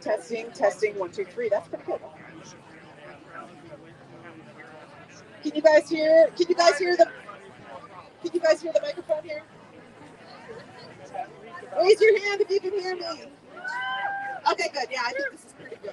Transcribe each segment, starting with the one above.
Testing, testing, one, two, three. That's pretty good. Can you guys hear? Can you guys hear the? Can you guys hear the microphone here? Raise your hand if you can hear me. Okay, good. Yeah, I think this is pretty good.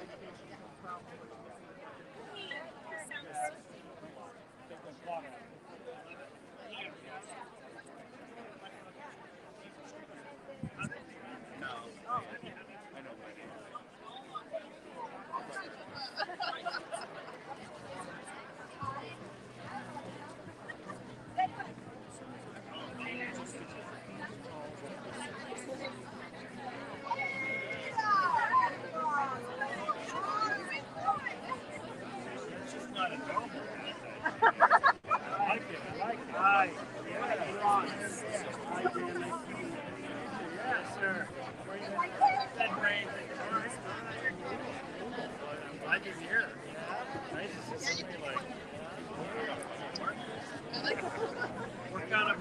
What kind of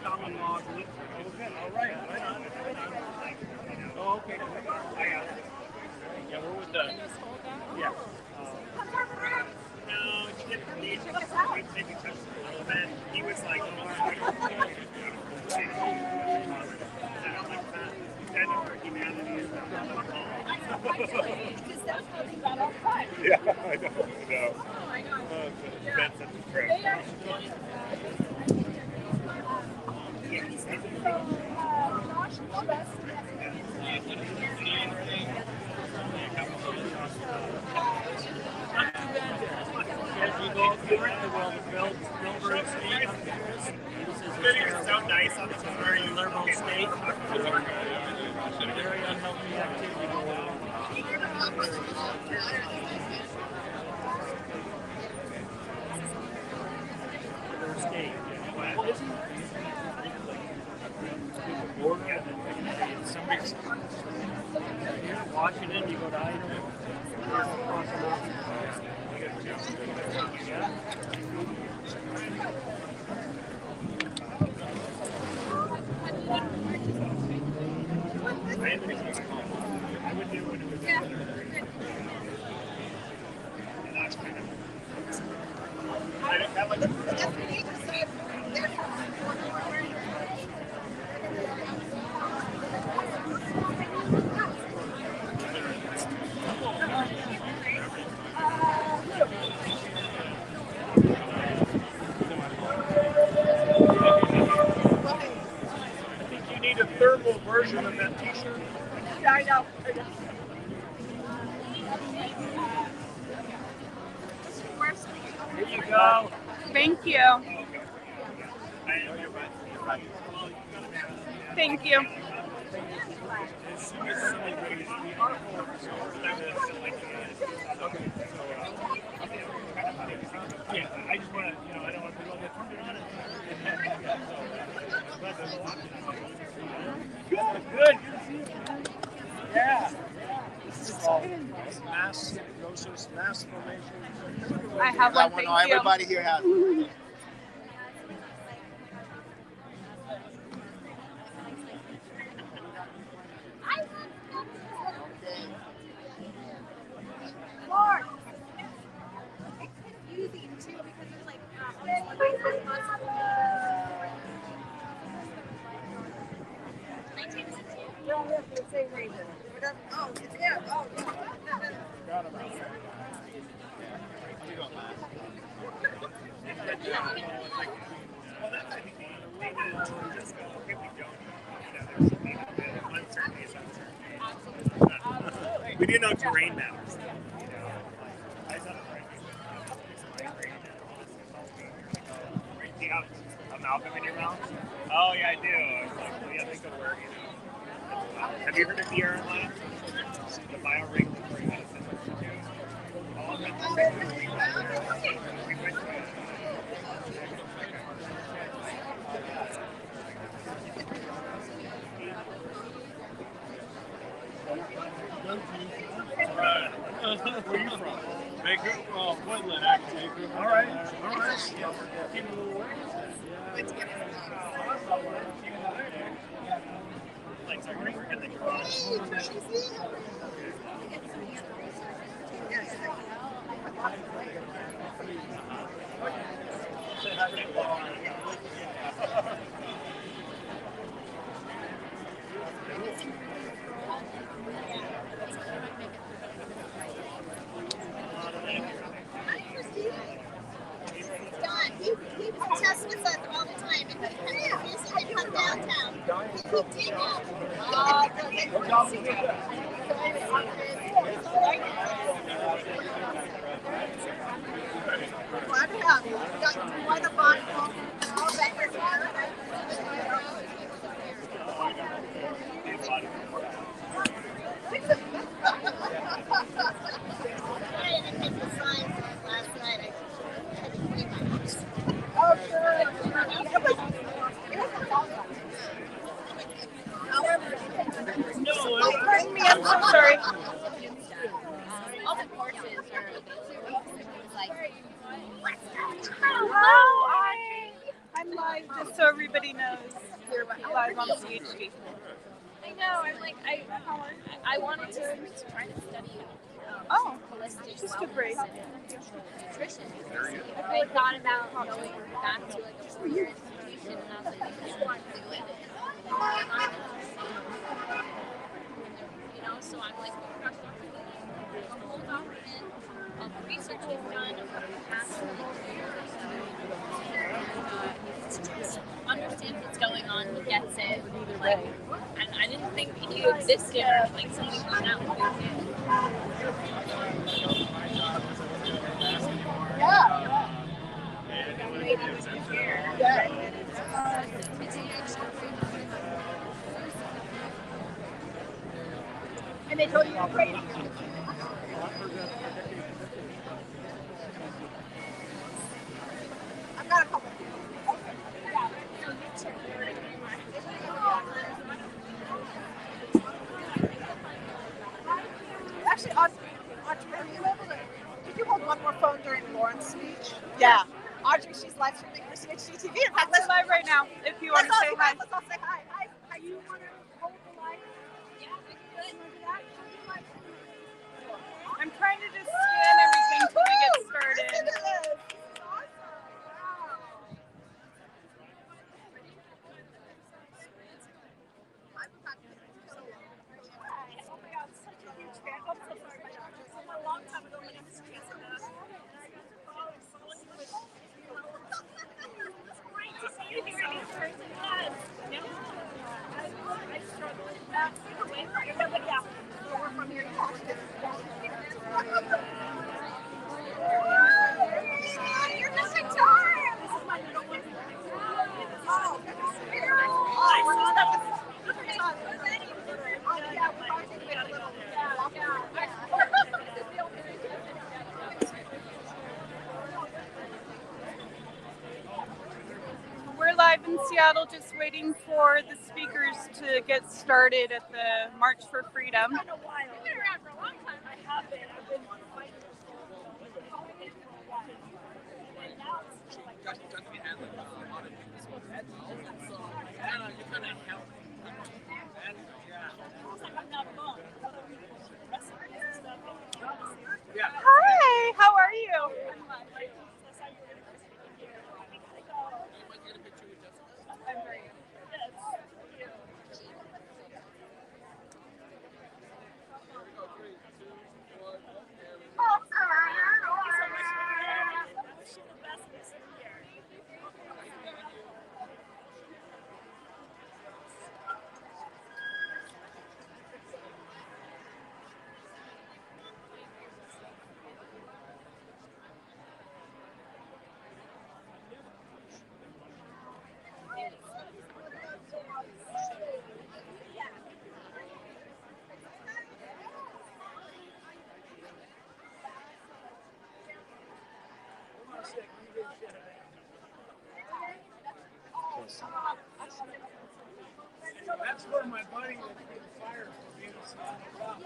common law group? All right. Oh, okay. Yeah, we're with the. Yeah. No, he didn't need to. Maybe touch a little bit. He was like, I know where humanity is. Because that's how they got off fun. Yeah, I know. Oh, I know. That's such a trip. They actually, Josh Lopez. It's so nice on this very liberal state. Very unhealthy activity going on. Their state. What is it? Somebody's here, Washington, you go to Idaho, across the mountain. I would do when it was I don't have like I think you need a thermal version of that t-shirt. Yeah, I know. Here you go. Thank you. Thank you. Yeah, I just want to, I don't want people to get turned on it. Good, good. Yeah. This is all mass neurosis, mass formation. I have one. Thank you. Everybody here has it. Lord. It's confusing too because it's like, we're all here for the same reason. Oh, it's there. Oh, We do know terrain matters. Do you have amalgam in your mouth? Oh yeah, I do. I think of where, have you heard of the airline? The BioRing medicine. Where are you from? Baker? Oh, Woodland, actually. All right. All right. Keep it a little away. Like legs are great in the garage. Don, he tests with us all the time, and he usually come downtown. He did that. Glad to have you. You got quite a body. All back here. I didn't take the signs last night. I had to clean my house. Oh, sure. Pardon me, I'm so sorry. All the porches are like, Hello, I'm live, just so everybody knows. We're live on CHD. I know. I'm like, I wanted to try to study Oh, holistic just a break. nutrition. I thought about going back to like a 4-year institution, and I was like, I just want to do it. You know, so I'm like, a whole document of the research we've done over the past 3 years. Just understand what's going on. He gets it. Like, and I didn't think he existed, or like something like that would be it. And they told you you're crazy. I've got a couple. Actually, Audrey, are you able to? Could you hold one more phone during Lauren's speech? Yeah. Audrey, she's live streaming for CHD TV. In fact, let's live right now. If you want to say hi. Let's all say hi. Hi. Hi. You want to hold the light? Yeah, I could. I'm trying to just scan everything till we get started. Listen to this. This is awesome. Wow. Oh my God, such a huge fan. I'm so sorry. A long time ago, my name is Teresa, and I got to follow and follow you with, it's great to see you here in person. Yes. I struggle with that. Away from everybody else. We're from here. You're missing time. This is my middle one. Oh, I saw that. Oh, yeah, we probably think we had a little. We're live in Seattle, just waiting for the speakers to get started at the March for Freedom. I've been around for a long time. I have been. I've been fighting and now it's like Hi, how are you? That's where my buddy was getting fired from being a small cop.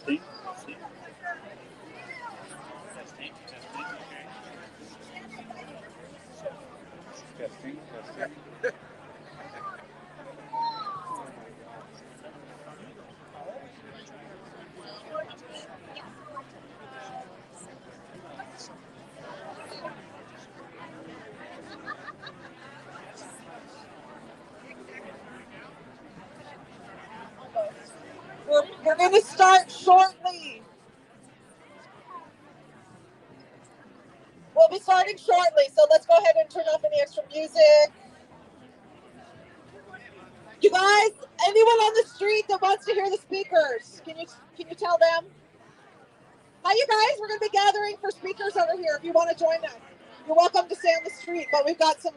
Testing. Testing. Testing. Testing. We're going to start shortly. We'll be starting shortly, so let's go ahead and turn off any extra music. You guys, anyone on the street that wants to hear the speakers, can you tell them? Hi, you guys. We're going to be gathering for speakers over here. If you want to join us, you're welcome to stay on the street. But we've got some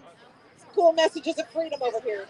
cool messages of freedom over here.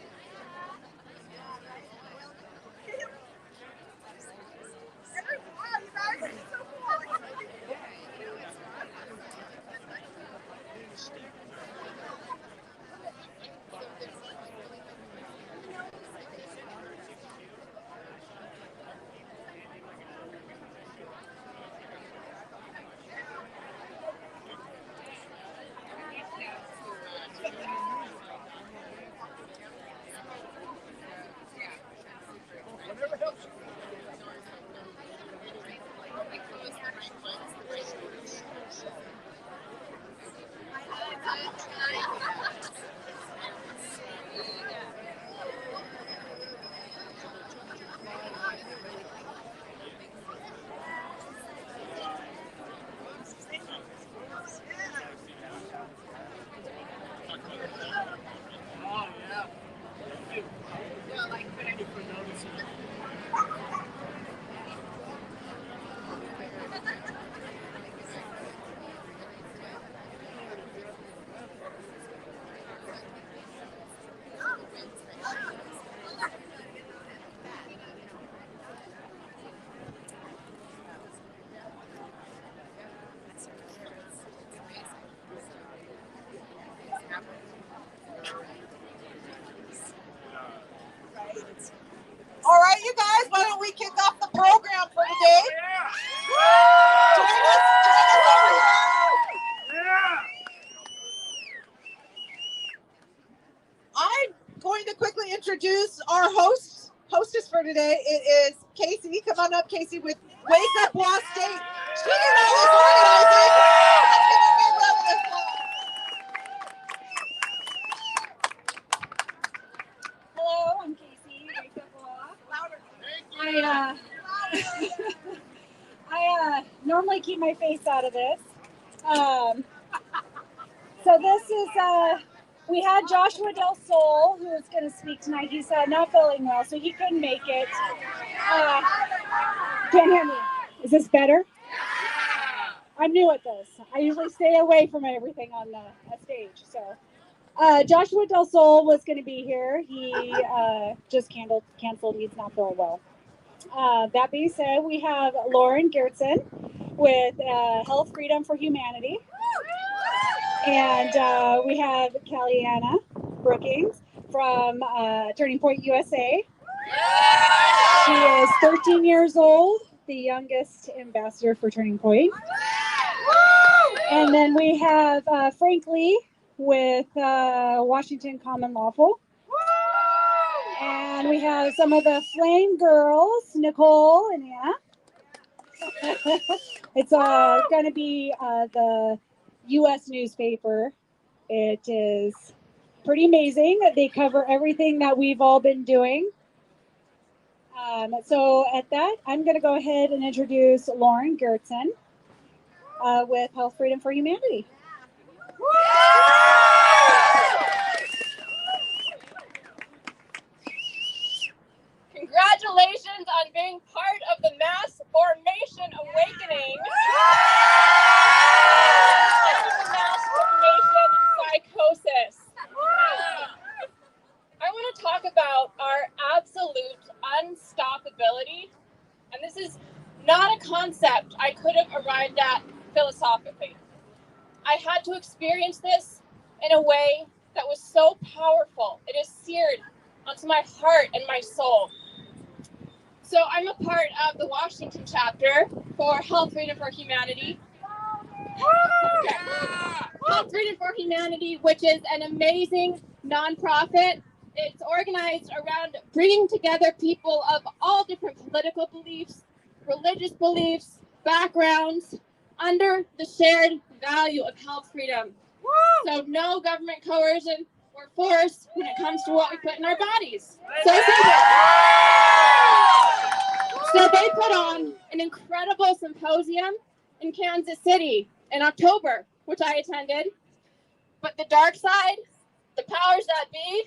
All right, you guys, why don't we kick off the program for today? Join us over here. I'm going to quickly introduce our hostess for today. It is Casey. Come on up, Casey, with Wake Up Lost State. She did all this organizing. Let's give her a big round of applause. Hello, I'm Casey. Wake Up Law. I normally keep my face out of this. So this is we had Joshua Del Sol, who is going to speak tonight. He's not feeling well, so he couldn't make it. Can't hear me. Is this better? I'm new at this. I usually stay away from everything on the stage. So Joshua Del Sol was going to be here. He just canceled. He's not feeling well. That being said, we have Lauren Gertson with Health Freedom for Humanity. And we have Kellyanna Brookings from Turning Point USA. She is 13 years old, the youngest ambassador for Turning Point. And then we have Frank Lee with Washington Common Lawful. And we have some of the Flame Girls, Nicole and Anna. It's going to be the U.S. newspaper. It is pretty amazing that they cover everything that we've all been doing. So at that, I'm going to go ahead and introduce Lauren Gertson with Health Freedom for Humanity. Congratulations on being part of the mass formation awakening. Mass formation psychosis. I want to talk about our absolute unstoppability. And this is not a concept I could have arrived at philosophically. I had to experience this in a way that was so powerful. It is seared onto my heart and my soul. So I'm a part of the Washington chapter for Health Freedom for Humanity. Health Freedom for Humanity, which is an amazing nonprofit. It's organized around bringing together people of all different political beliefs, religious beliefs, backgrounds, under the shared value of health freedom. So no government coercion or force when it comes to what we put in our bodies. So simple. So they put on an incredible symposium in Kansas City in October, which I attended. But the dark side, the powers that be,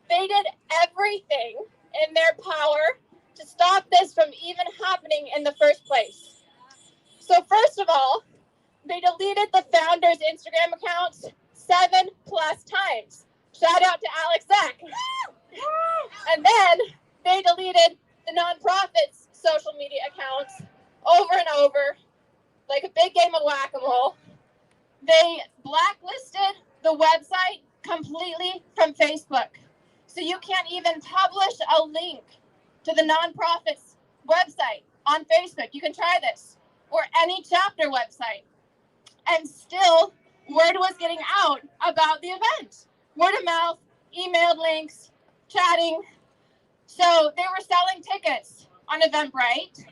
they did everything in their power to stop this from even happening in the first place. So first of all, they deleted the founders' Instagram accounts 7+ times. Shout out to Alex Zach. And then they deleted the nonprofits' social media accounts over and over, like a big game of whack-a-mole. They blacklisted the website completely from Facebook. So you can't even publish a link to the nonprofit's website on Facebook. You can try this, or any chapter website. And still, word was getting out about the event. Word of mouth, emailed links, chatting. So they were selling tickets on Eventbrite.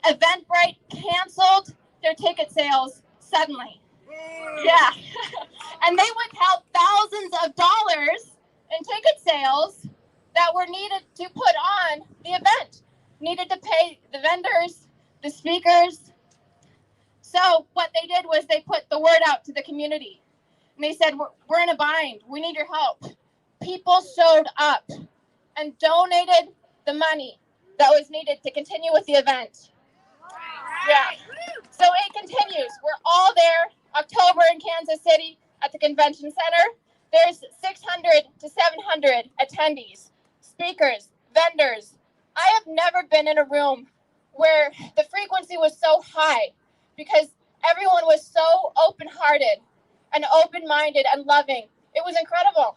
Eventbrite canceled their ticket sales suddenly. Yeah. And they withheld thousands of dollars in ticket sales that were needed to put on the event, needed to pay the vendors, the speakers. So what they did was they put the word out to the community. And they said, we're in a bind. We need your help. People showed up and donated the money that was needed to continue with the event. Yeah. So it continues. We're all there, October in Kansas City at the convention center. There's 600 to 700 attendees, speakers, vendors. I have never been in a room where the frequency was so high because everyone was so open-hearted and open-minded and loving. It was incredible.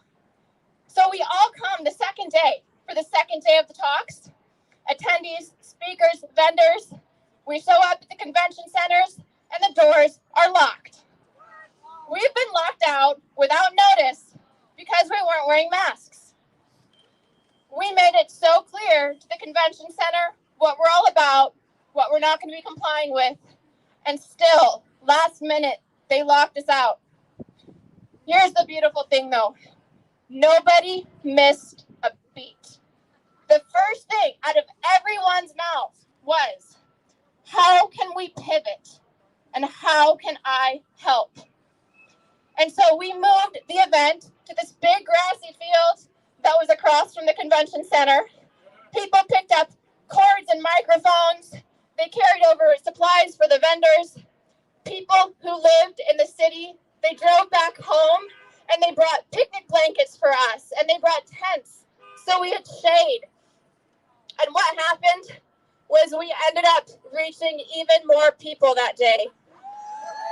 So we all come the second day for the second day of the talks. Attendees, speakers, vendors. We show up at the convention centers and the doors are locked. We've been locked out without notice because we weren't wearing masks. We made it so clear to the convention center what we're all about, what we're not going to be complying with, and still, last minute, they locked us out. Here's the beautiful thing though. Nobody missed a beat. The first thing out of everyone's mouth was, how can we pivot? And how can I help? And so we moved the event to this big grassy field that was across from the convention center. People picked up cords and microphones. They carried over supplies for the vendors. People who lived in the city, they drove back home and they brought picnic blankets for us and they brought tents so we had shade. And what happened was we ended up reaching even more people that day.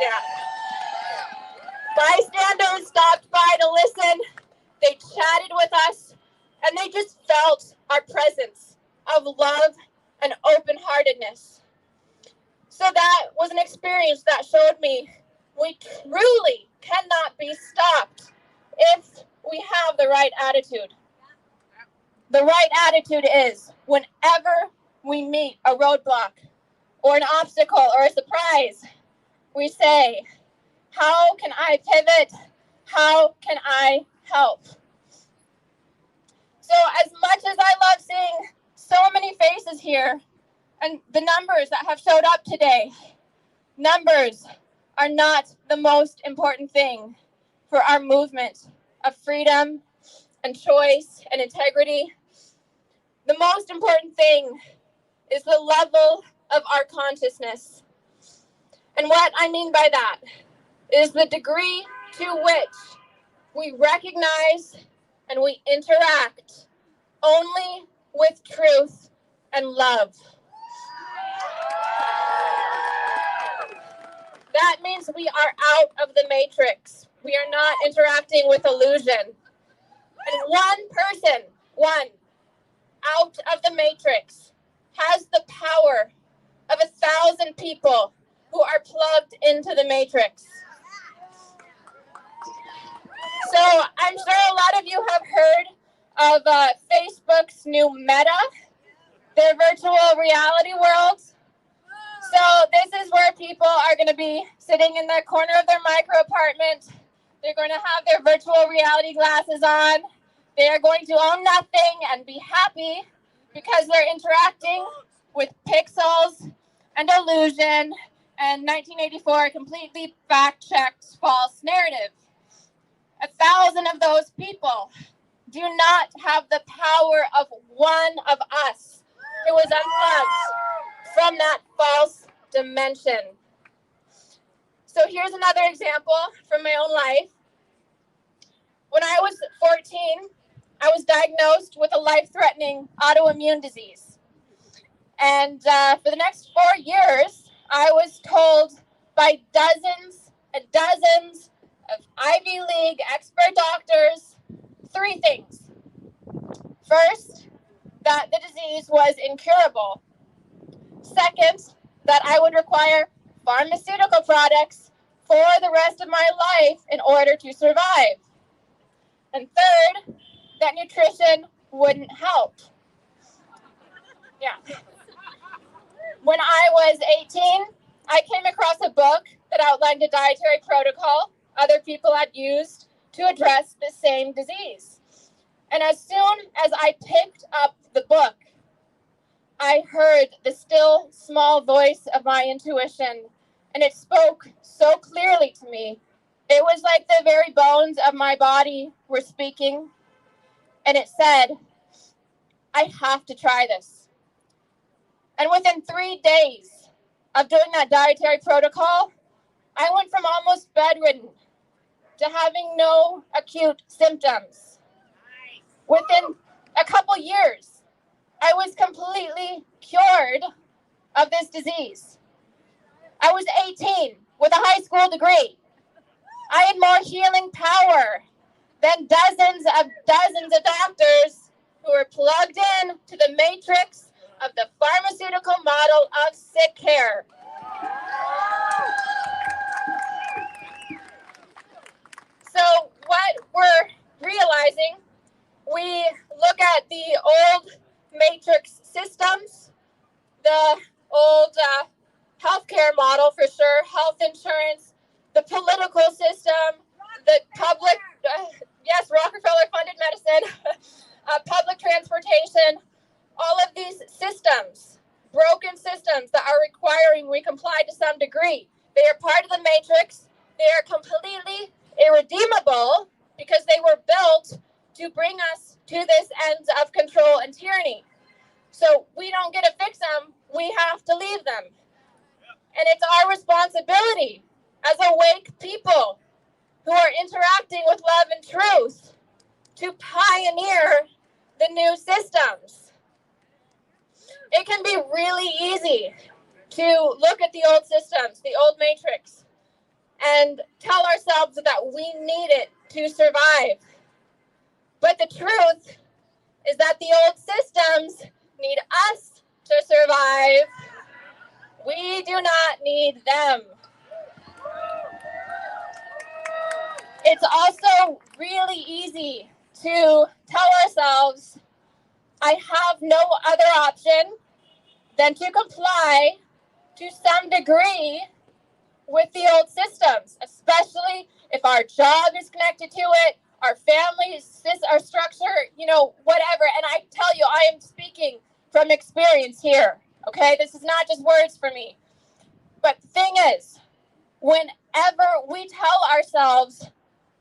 Yeah. Bystanders stopped by to listen. They chatted with us and they just felt our presence of love and open-heartedness. So that was an experience that showed me we truly cannot be stopped if we have the right attitude. The right attitude is whenever we meet a roadblock or an obstacle or a surprise, we say, how can I pivot? How can I help? So as much as I love seeing so many faces here and the numbers that have showed up today, numbers are not the most important thing for our movement of freedom and choice and integrity. The most important thing is the level of our consciousness. And what I mean by that is the degree to which we recognize and we interact only with truth and love. That means we are out of the matrix. We are not interacting with illusion. And one person, out of the matrix, has the power of 1,000 people who are plugged into the matrix. So I'm sure a lot of you have heard of Facebook's new Meta, their virtual reality world. So this is where people are going to be sitting in the corner of their micro apartment. They're going to have their virtual reality glasses on. They are going to own nothing and be happy because they're interacting with pixels and illusion and 1984 completely fact-checked false narrative. 1,000 of those people do not have the power of one of us who is unplugged from that false dimension. So here's another example from my own life. When I was 14, I was diagnosed with a life-threatening autoimmune disease. And for the next 4 years, I was told by dozens and dozens of Ivy League expert doctors 3 things. First, that the disease was incurable. Second, that I would require pharmaceutical products for the rest of my life in order to survive. And third, that nutrition wouldn't help. Yeah. When I was 18, I came across a book that outlined a dietary protocol other people had used to address the same disease. And as soon as I picked up the book, I heard the still small voice of my intuition, and it spoke so clearly to me. It was like the very bones of my body were speaking, and it said, I have to try this. And within 3 days of doing that dietary protocol, I went from almost bedridden to having no acute symptoms. Within a couple years, I was completely cured of this disease. I was 18 with a high school degree. I had more healing power than dozens of doctors who were plugged in to the matrix of the pharmaceutical model of sick care. So what we're realizing, we look at the old matrix systems, the old healthcare model for sure, health insurance, the political system, the public, yes, Rockefeller-funded medicine, public transportation, all of these systems, broken systems that are requiring we comply to some degree. They are part of the matrix. They are completely irredeemable because they were built to bring us to this end of control and tyranny. So we don't get to fix them. We have to leave them. And it's our responsibility as awake people who are interacting with love and truth to pioneer the new systems. It can be really easy to look at the old systems, the old matrix, and tell ourselves that we need it to survive. But the truth is that the old systems need us to survive. We do not need them. It's also really easy to tell ourselves, I have no other option than to comply to some degree with the old systems, especially if our job is connected to it, our family, our structure, whatever. And I tell you, I am speaking from experience here, okay? This is not just words for me. But the thing is, whenever we tell ourselves,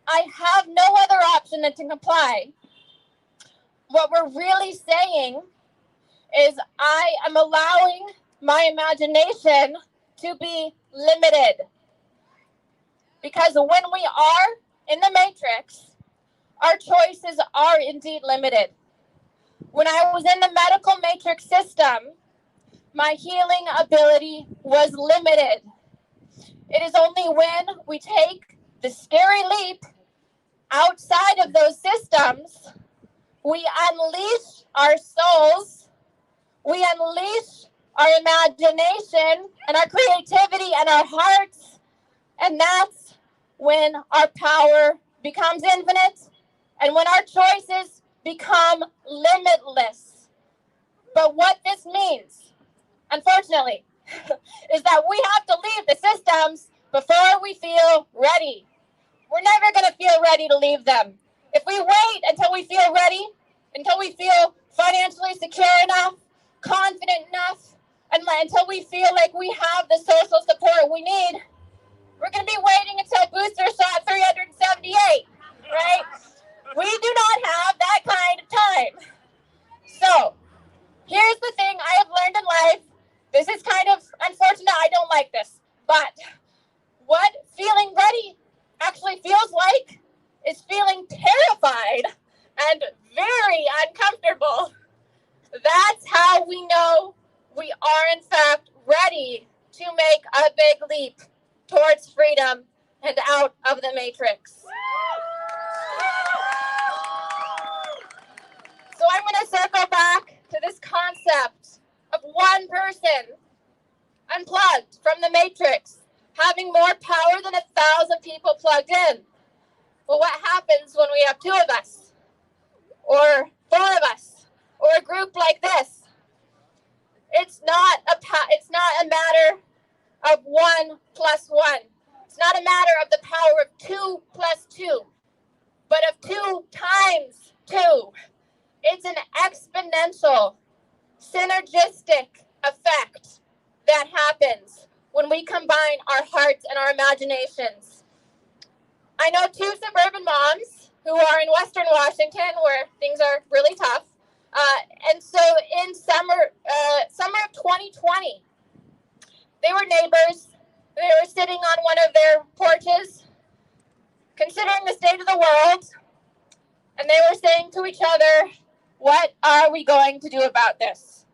I have no other option than to comply, what we're really saying is I am allowing my imagination to be limited. Because when we are in the matrix, our choices are indeed limited. When I was in the medical matrix system, my healing ability was limited. It is only when we take the scary leap outside of those systems, we unleash our souls, we unleash our imagination and our creativity and our hearts, and that's when our power becomes infinite and when our choices become limitless. But what this means, unfortunately, is that we have to leave the systems before we feel ready. We're never going to feel ready to leave them. If we wait until we feel ready, until we feel financially secure enough, confident enough, and until we feel like we have the social support we need, we're going to be waiting until booster shot 378, right? We do not have that kind of time. So, here's the thing I have learned in life. This is kind of unfortunate. I don't like this. But what feeling ready actually feels like is feeling terrified and very uncomfortable. That's how we know we are, in fact, ready to make a big leap towards freedom and out of the matrix. So I'm going to circle back to this concept of one person unplugged from the matrix, having more power than 1,000 people plugged in. Well, what happens when we have 2 of us, or 4 of us, or a group like this? It's not a matter of 1 plus 1. It's not a matter of the power of 2 plus 2, but of 2 times 2. It's an exponential, synergistic effect that happens when we combine our hearts and our imaginations. I know 2 suburban moms who are in Western Washington where things are really tough. And so in summer of 2020, they were neighbors. They were sitting on one of their porches, considering the state of the world. And they were saying to each other, what are we going to do about this?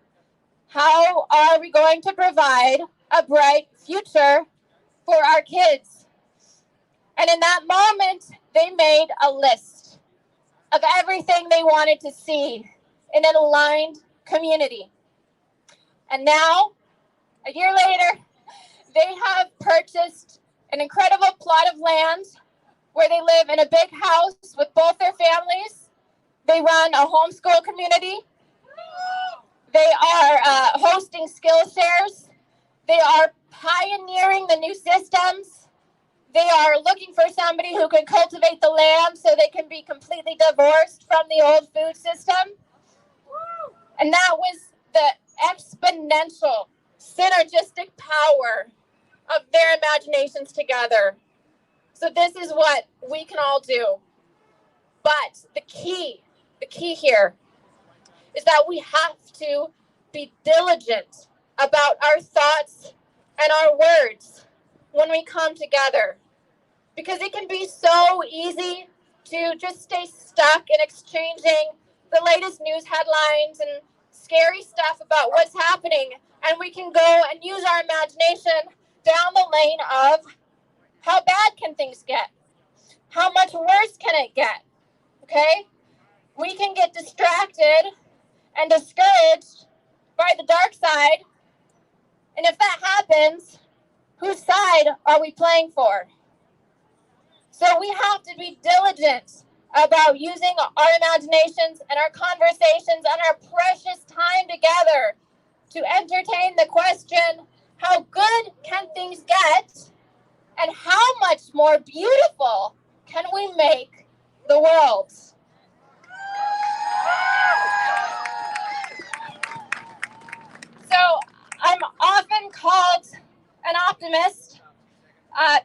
How are we going to provide a bright future for our kids? And in that moment, they made a list of everything they wanted to see in an aligned community. And now, a year later, they have purchased an incredible plot of land where they live in a big house with both their families. They run a homeschool community. They are hosting Skillshares. They are pioneering the new systems. They are looking for somebody who can cultivate the land so they can be completely divorced from the old food system. And that was the exponential, synergistic power of their imaginations together. So this is what we can all do. But the key here is that we have to be diligent about our thoughts and our words when we come together. Because it can be so easy to just stay stuck in exchanging the latest news headlines and scary stuff about what's happening. And we can go and use our imagination down the lane of how bad can things get? How much worse can it get? Okay? We can get distracted and discouraged by the dark side. And if that happens, whose side are we playing for? So we have to be diligent about using our imaginations and our conversations and our precious time together to entertain the question, how good can things get? And how much more beautiful can we make the world? So I'm often called an optimist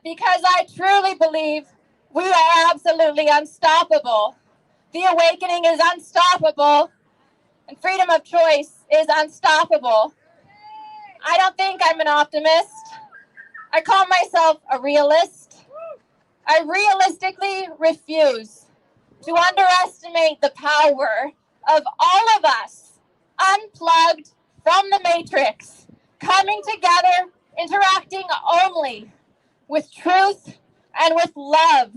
because I truly believe we are absolutely unstoppable. The awakening is unstoppable, and freedom of choice is unstoppable. I don't think I'm an optimist. I call myself a realist. I realistically refuse to underestimate the power of all of us unplugged from the matrix, coming together, interacting only with truth and with love,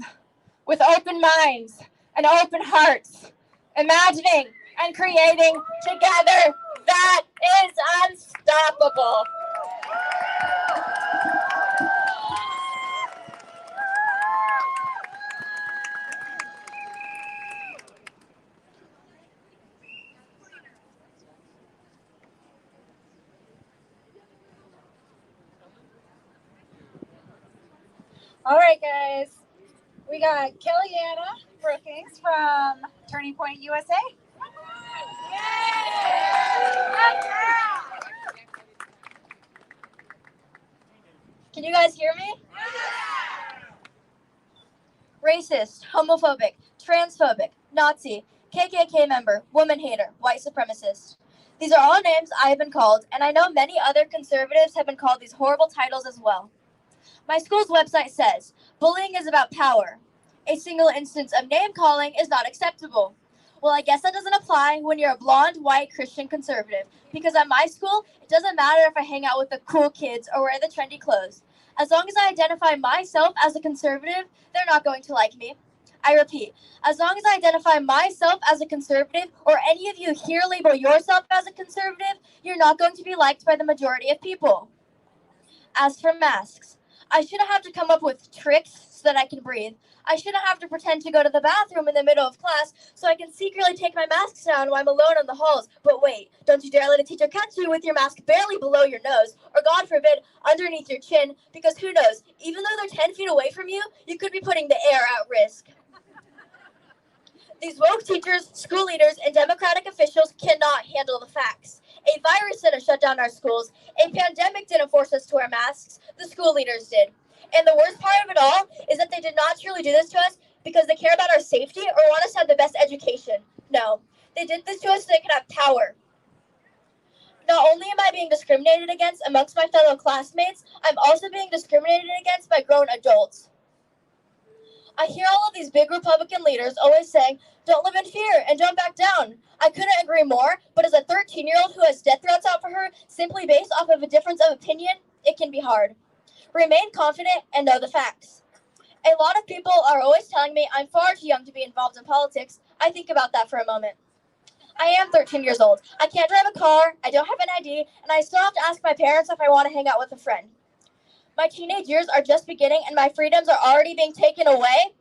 with open minds and open hearts, imagining and creating together That is unstoppable. All right, guys. We got Kellyanna Brookings from Turning Point USA. Can you guys hear me? Racist, homophobic, transphobic, Nazi, KKK member, woman hater, white supremacist. These are all names I have been called, and I know many other conservatives have been called these horrible titles as well. My school's website says, bullying is about power. A single instance of name-calling is not acceptable. Well, I guess that doesn't apply when you're a blonde, white, Christian conservative, because at my school, it doesn't matter if I hang out with the cool kids or wear the trendy clothes. As long as I identify myself as a conservative, they're not going to like me. I repeat, as long as I identify myself as a conservative, or any of you here label yourself as a conservative, you're not going to be liked by the majority of people. As for masks, I shouldn't have to come up with tricks so that I can breathe. I shouldn't have to pretend to go to the bathroom in the middle of class so I can secretly take my mask down while I'm alone in the halls. But wait, don't you dare let a teacher catch you with your mask barely below your nose, or God forbid, underneath your chin, because who knows, even though they're 10 feet away from you, you could be putting the air at risk. These woke teachers, school leaders, and Democratic officials cannot handle the facts. A virus didn't shut down our schools. A pandemic didn't force us to wear masks. The school leaders did. And the worst part of it all is that they did not truly do this to us because they care about our safety or want us to have the best education. No, they did this to us so they could have power. Not only am I being discriminated against amongst my fellow classmates, I'm also being discriminated against by grown adults. I hear all of these big Republican leaders always saying, don't live in fear and don't back down. I couldn't agree more, but as a 13-year-old who has death threats out for her simply based off of a difference of opinion, it can be hard. Remain confident and know the facts. A lot of people are always telling me I'm far too young to be involved in politics. I think about that for a moment. I am 13 years old. I can't drive a car, I don't have an ID, and I still have to ask my parents if I want to hang out with a friend. My teenage years are just beginning and my freedoms are already being taken away.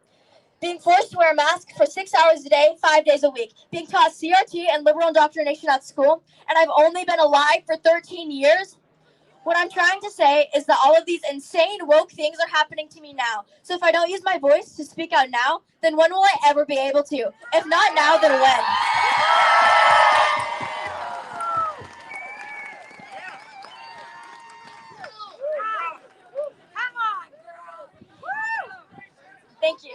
Being forced to wear a mask for 6 hours a day, 5 days a week. Being taught CRT and liberal indoctrination at school, and I've only been alive for 13 years. What I'm trying to say is that all of these insane woke things are happening to me now. So if I don't use my voice to speak out now, then when will I ever be able to? If not now, then when? Thank you.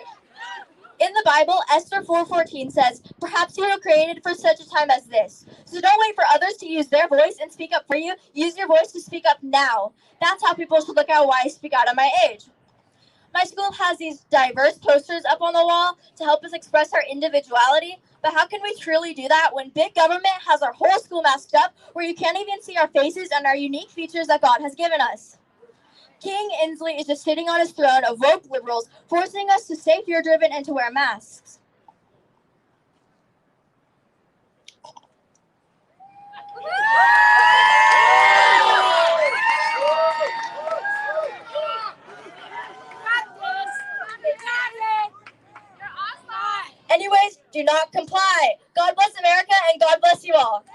In the Bible, Esther 4:14 says, perhaps you were created for such a time as this. So don't wait for others to use their voice and speak up for you. Use your voice to speak up now. That's how people should look at why I speak out at my age. My school has these diverse posters up on the wall to help us express our individuality, but how can we truly do that when big government has our whole school masked up where you can't even see our faces and our unique features that God has given us? King Inslee is just sitting on his throne of woke liberals, forcing us to stay fear-driven and to wear masks. Anyways, do not comply. God bless America and God bless you all.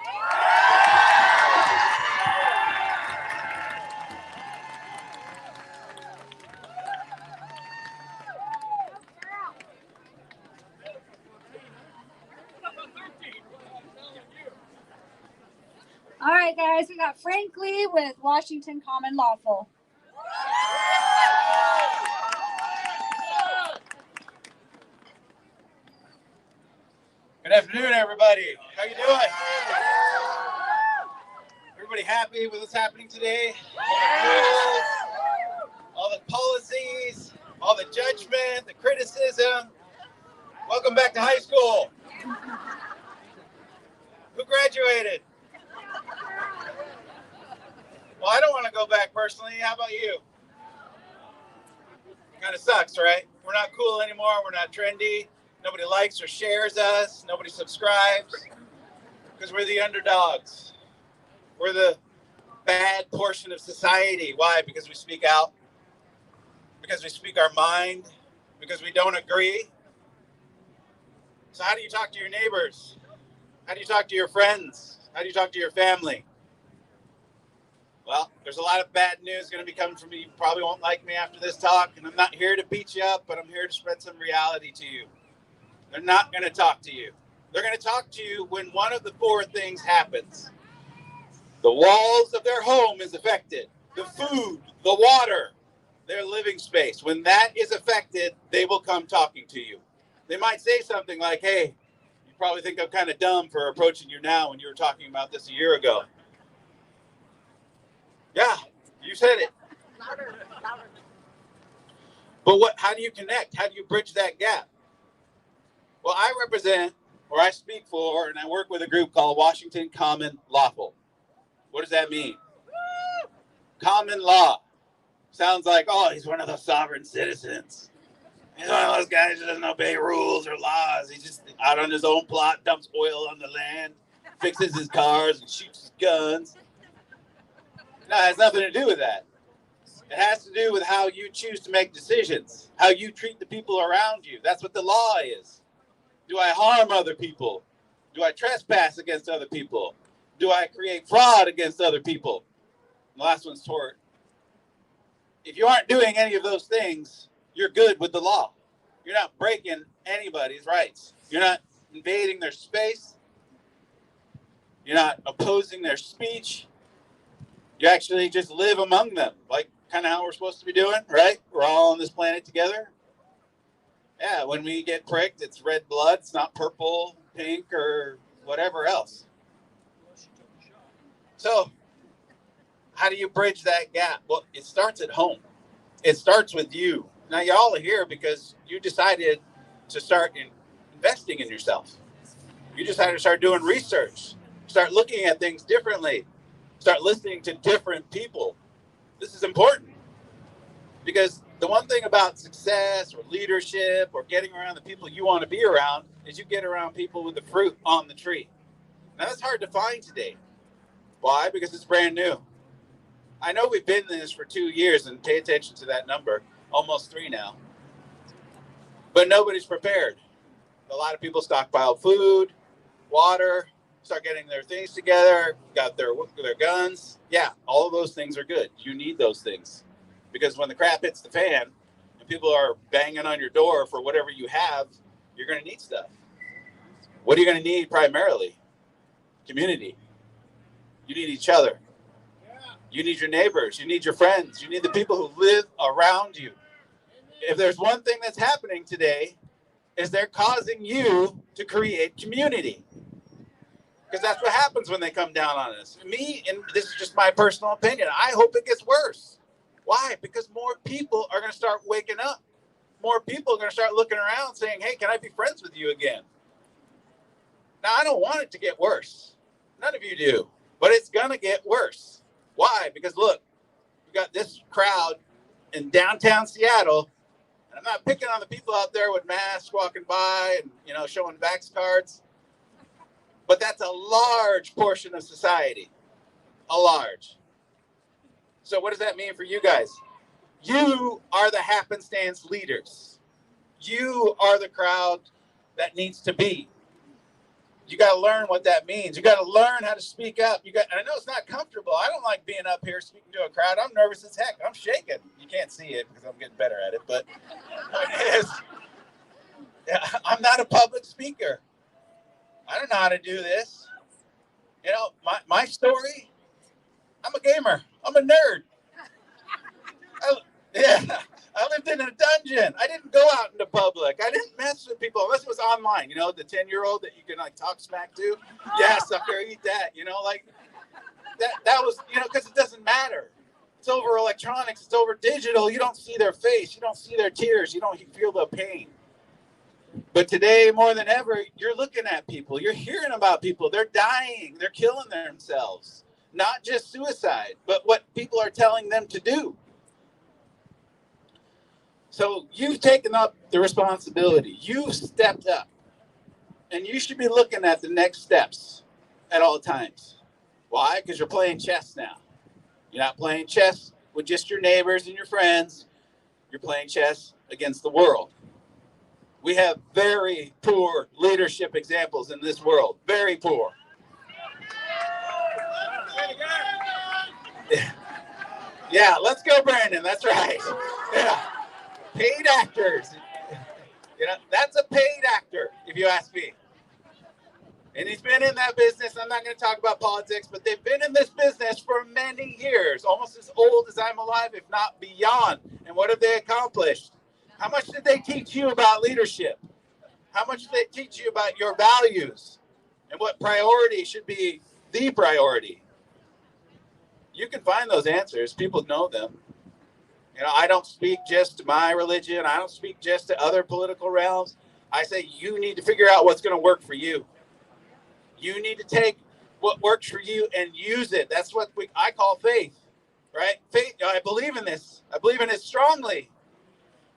All right, guys, we got Frank Lee with Washington Common Lawful. Good afternoon, everybody. How you doing? Everybody happy with what's happening today? All the policies, all the judgment, the criticism. Welcome back to high school. Who graduated? Well, I don't want to go back personally. How about you? Kind of sucks, right? We're not cool anymore. We're not trendy. Nobody likes or shares us. Nobody subscribes because we're the underdogs. We're the bad portion of society. Why? Because we speak out, because we speak our mind, because we don't agree. So how do you talk to your neighbors? How do you talk to your friends? How do you talk to your family? Well, there's a lot of bad news going to be coming from me. You probably won't like me after this talk, and I'm not here to beat you up, but I'm here to spread some reality to you. They're not going to talk to you. They're going to talk to you when one of the four things happens. The walls of their home is affected. The food, the water, their living space. When that is affected, they will come talking to you. They might say something like, hey, you probably think I'm kind of dumb for approaching you now when you were talking about this a year ago. Yeah, you said it. But how do you connect? How do you bridge that gap? Well, I represent, or I speak for, and I work with a group called Washington Common Lawful. What does that mean? Common law. Sounds like, oh, he's one of those sovereign citizens. He's one of those guys who doesn't obey rules or laws. He's just out on his own plot, dumps oil on the land, fixes his cars, and shoots his guns. No, it has nothing to do with that. It has to do with how you choose to make decisions, how you treat the people around you. That's what the law is. Do I harm other people? Do I trespass against other people? Do I create fraud against other people? And the last one's tort. If you aren't doing any of those things, you're good with the law. You're not breaking anybody's rights. You're not invading their space. You're not opposing their speech. You actually just live among them, like kind of how we're supposed to be doing, right? We're all on this planet together. Yeah, when we get pricked, it's red blood. It's not purple, pink, or whatever else. So how do you bridge that gap? Well, it starts at home. It starts with you. Now, y'all are here because you decided to start investing in yourself. You decided to start doing research, start looking at things differently, start listening to different people. This is important because the one thing about success or leadership or getting around the people you want to be around is you get around people with the fruit on the tree. Now, that's hard to find today. Why? Because it's brand new. I know we've been in this for 2 years, and pay attention to that number, almost 3 now. But nobody's prepared. A lot of people stockpile food, water, start getting their things together, got their guns. Yeah, all of those things are good. You need those things. Because when the crap hits the fan and people are banging on your door for whatever you have, you're going to need stuff. What are you going to need primarily? Community. You need each other. You need your neighbors. You need your friends. You need the people who live around you. If there's one thing that's happening today, is they're causing you to create community. Because that's what happens when they come down on us. Me, and this is just my personal opinion, I hope it gets worse. Why? Because more people are going to start waking up. More people are going to start looking around saying, hey, can I be friends with you again? Now, I don't want it to get worse. None of you do. But it's going to get worse. Why? Because look, we got this crowd in downtown Seattle, and I'm not picking on the people out there with masks walking by and, showing vax cards, but that's a large portion of society, a large. So what does that mean for you guys? You are the happenstance leaders. You are the crowd that needs to be. You got to learn what that means. You got to learn how to speak up. And I know it's not comfortable. I don't like being up here speaking to a crowd. I'm nervous as heck. I'm shaking. You can't see it because I'm getting better at it, but it is. I'm not a public speaker. I don't know how to do this. My story, I'm a gamer. I'm a nerd. I lived in a dungeon. I didn't go out into public. I didn't mess with people unless it was online. The 10-year-old that you can talk smack to. Yeah, sucker, eat that. That was because it doesn't matter. It's over electronics. It's over digital. You don't see their face. You don't see their tears. You don't feel the pain. But today, more than ever, you're looking at people. You're hearing about people. They're dying. They're killing themselves. Not just suicide, but what people are telling them to do. So you've taken up the responsibility. You've stepped up. And you should be looking at the next steps at all times. Why? Because you're playing chess now. You're not playing chess with just your neighbors and your friends. You're playing chess against the world. We have very poor leadership examples in this world. Very poor. Yeah, let's go, Brandon. That's right. Yeah. Paid actors. You know, that's a paid actor, if you ask me. And he's been in that business. I'm not going to talk about politics, but they've been in this business for many years, almost as old as I'm alive, if not beyond. And what have they accomplished? How much did they teach you about leadership? How much did they teach you about your values and what priority should be the priority? You can find those answers. People know them. You know, I don't speak just to my religion. I don't speak just to other political realms. I say you need to figure out what's going to work for you. You need to take what works for you and use it. That's what I call faith, right? Faith. I believe in this. I believe in it strongly.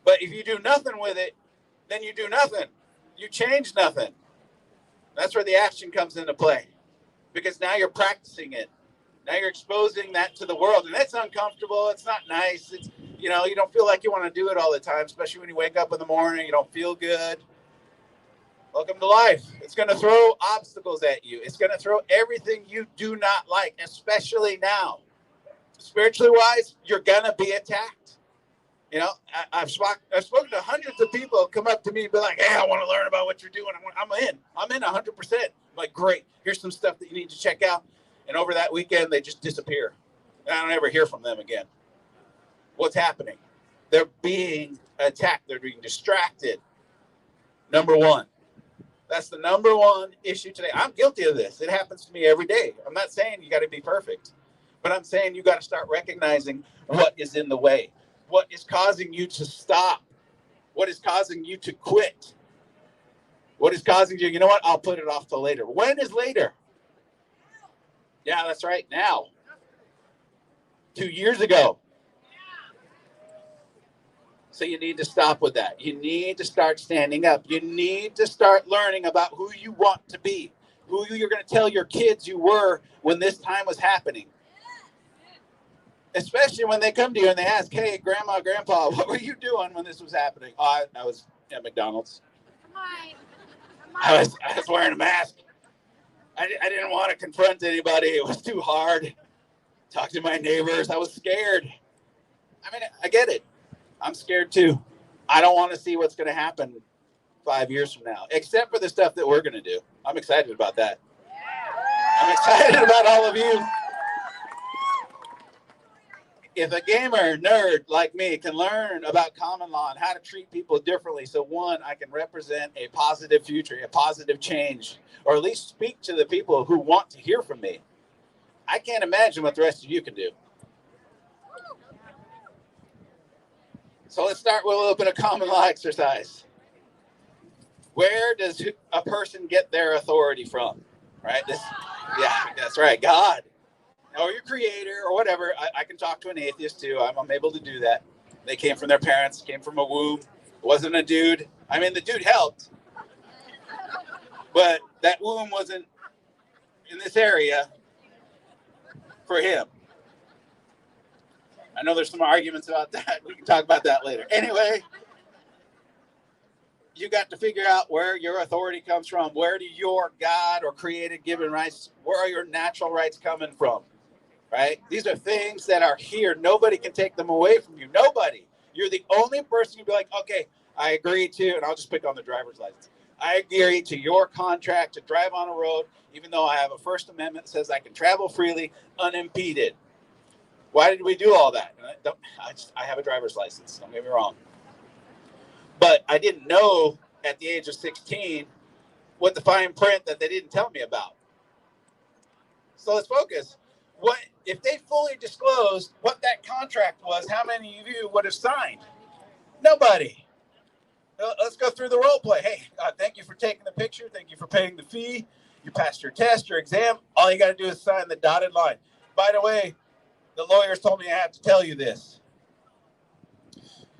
But if you do nothing with it, then you do nothing. You change nothing. That's where the action comes into play, because now you're practicing it. Now you're exposing that to the world, and it's uncomfortable. It's not nice. It's, you know, you don't feel like you want to do it all the time, especially when you wake up in the morning. You don't feel good. Welcome to life. It's going to throw obstacles at you. It's going to throw everything you do not like, especially now. Spiritually wise, you're going to be attacked. You know, I've spoken to hundreds of people come up to me and be like, hey, I want to learn about what you're doing. I'm in 100%. I'm like, great. Here's some stuff that you need to check out. And over that weekend, they just disappear. And I don't ever hear from them again. What's happening? They're being attacked. They're being distracted. Number one. That's the number one issue today. I'm guilty of this. It happens to me every day. I'm not saying you got to be perfect, but I'm saying you got to start recognizing what is in the way, what is causing you to stop, what is causing you to quit, what is causing you, you know what, I'll put it off till later. When is later? Yeah, that's right, now. 2 years ago. So you need to stop with that. You need to start standing up. You need to start learning about who you want to be, who you're going to tell your kids you were when this time was happening. Especially when they come to you and they ask, hey, Grandma, Grandpa, what were you doing when this was happening? Oh, I was at McDonald's. I was wearing a mask. I didn't want to confront anybody. It was too hard. Talk to my neighbors. I was scared. I mean, I get it. I'm scared too. I don't want to see what's going to happen 5 years from now, except for the stuff that we're going to do. I'm excited about that. I'm excited about all of you. If a gamer nerd like me can learn about common law and how to treat people differently, so one, I can represent a positive future, a positive change, or at least speak to the people who want to hear from me, I can't imagine what the rest of you can do. So let's start with a little bit of common law exercise. Where does a person get their authority from? Right? Yeah, that's right. God, or your creator, or whatever. I can talk to an atheist too. I'm able to do that. They came from their parents, came from a womb. It wasn't a dude. I mean, the dude helped, but that womb wasn't in this area for him. I know there's some arguments about that. We can talk about that later. Anyway, you got to figure out where your authority comes from. Where do your God or created given rights, where are your natural rights coming from? Right? These are things that are here. Nobody can take them away from you. Nobody. You're the only person who'd be like, okay, I agree to, and I'll just pick on the driver's license. I agree to your contract to drive on a road, even though I have a First Amendment that says I can travel freely, unimpeded. Why did we do all that? I have a driver's license. Don't get me wrong. But I didn't know at the age of 16 what the fine print that they didn't tell me about. So let's focus. What if they fully disclosed what that contract was? How many of you would have signed? Nobody. Let's go through the role play. Hey, thank you for taking the picture. Thank you for paying the fee. You passed your test, your exam. All you got to do is sign the dotted line. By the way, the lawyers told me I have to tell you this.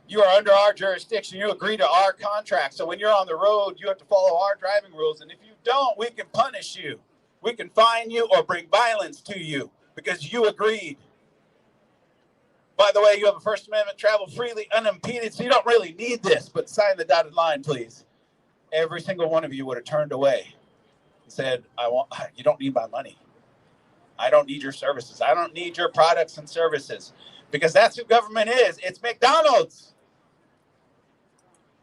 You are under our jurisdiction. You agree to our contract. So when you're on the road, you have to follow our driving rules. And if you don't, we can punish you. We can fine you or bring violence to you because you agreed. By the way, you have a First Amendment, travel freely, unimpeded, so you don't really need this, but sign the dotted line, please. Every single one of you would have turned away and said, you don't need my money. I don't need your services. I don't need your products and services, because that's who government is. It's McDonald's.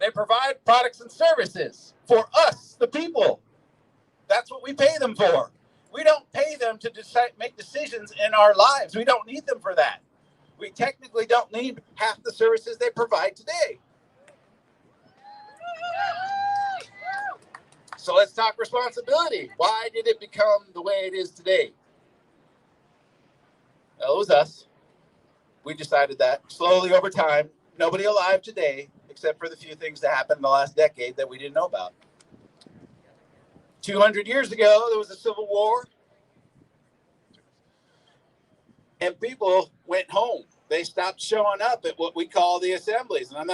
They provide products and services for us, the people. That's what we pay them for. We don't pay them to make decisions in our lives. We don't need them for that. We technically don't need half the services they provide today. So let's talk responsibility. Why did it become the way it is today? Well, it was us. We decided that slowly over time. Nobody alive today, except for the few things that happened in the last decade that we didn't know about. 200 years ago, there was a civil war. And people went home. They stopped showing up at what we call the assemblies. And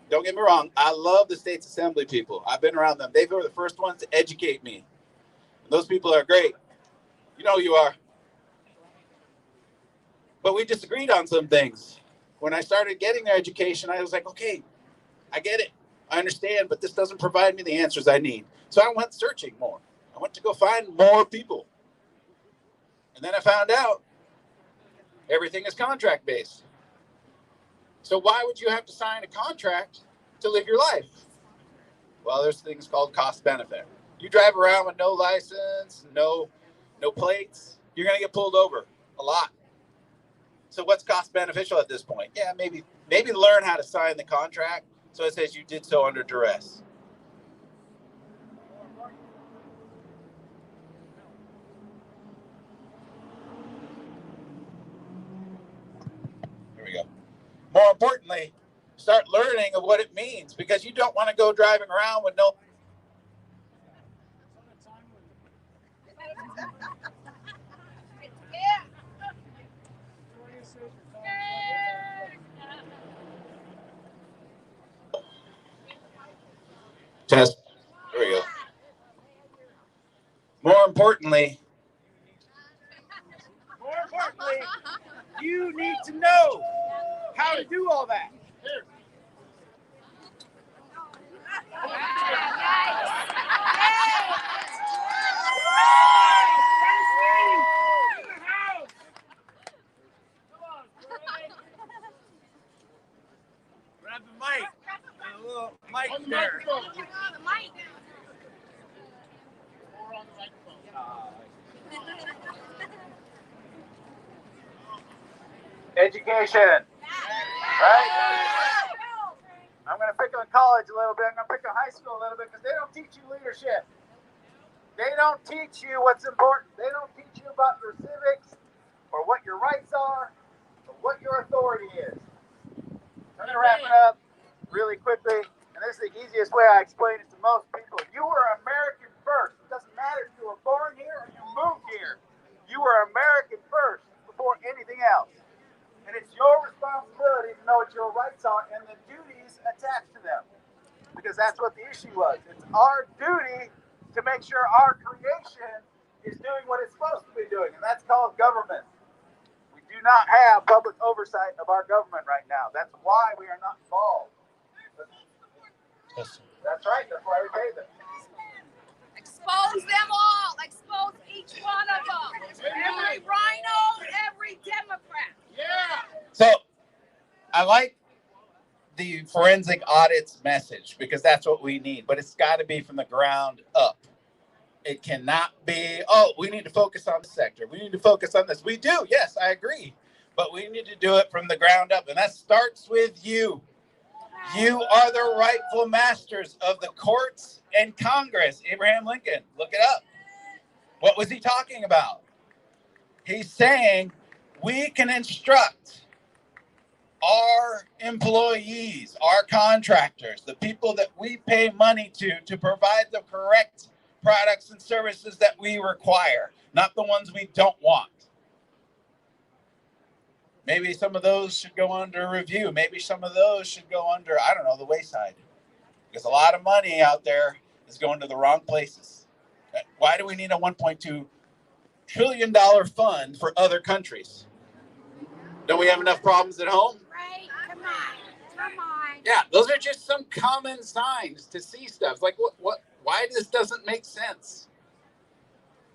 don't get me wrong. I love the state's assembly people. I've been around them. They were the first ones to educate me. And those people are great. You know you are. But we disagreed on some things. When I started getting their education, I was like, okay, I get it. I understand, but this doesn't provide me the answers I need. So I went searching more. I went to go find more people. And then I found out everything is contract based. So why would you have to sign a contract to live your life? Well, there's things called cost benefit. You drive around with no license, no plates, you're going to get pulled over a lot. So what's cost beneficial at this point? Yeah, maybe learn how to sign the contract so it says you did so under duress. Here we go. More importantly, start learning of what it means, because you don't want to go driving around with no... Test. There we go. More importantly, you need to know how to do all that. Here. Grab the mic. A little mic there. education, right? I'm going to pick on college a little bit. I'm going to pick on high school a little bit, because they don't teach you leadership. They don't teach you what's important. They don't teach you about your civics or what your rights are or what your authority is. I'm going to wrap it up really quickly, and this is the easiest way I explain it to most people. You were American first. It doesn't matter if you were born here or you moved here. You were American first before anything else. And it's your responsibility to know what your rights are and the duties attached to them. Because that's what the issue was. It's our duty to make sure our creation is doing what it's supposed to be doing, and that's called government. We do not have public oversight of our government right now. That's why we are not involved. That's right. That's why we pay them. Expose them all. Expose each one of them. Every rhino, every Democrat. Yeah. So I like the forensic audits message, because that's what we need, but it's got to be from the ground up. It cannot be, oh, we need to focus on the sector. We need to focus on this. We do. Yes, I agree. But we need to do it from the ground up. And that starts with you. You are the rightful masters of the courts and Congress. Abraham Lincoln, look it up. What was he talking about? He's saying we can instruct our employees, our contractors, the people that we pay money to provide the correct products and services that we require, not the ones we don't want. Maybe some of those should go under review. Maybe some of those should go under, the wayside. Because a lot of money out there is going to the wrong places. Why do we need a $1.2 trillion fund for other countries? Don't we have enough problems at home? Right? Come on. Yeah, those are just some common signs to see stuff. Like why this doesn't make sense.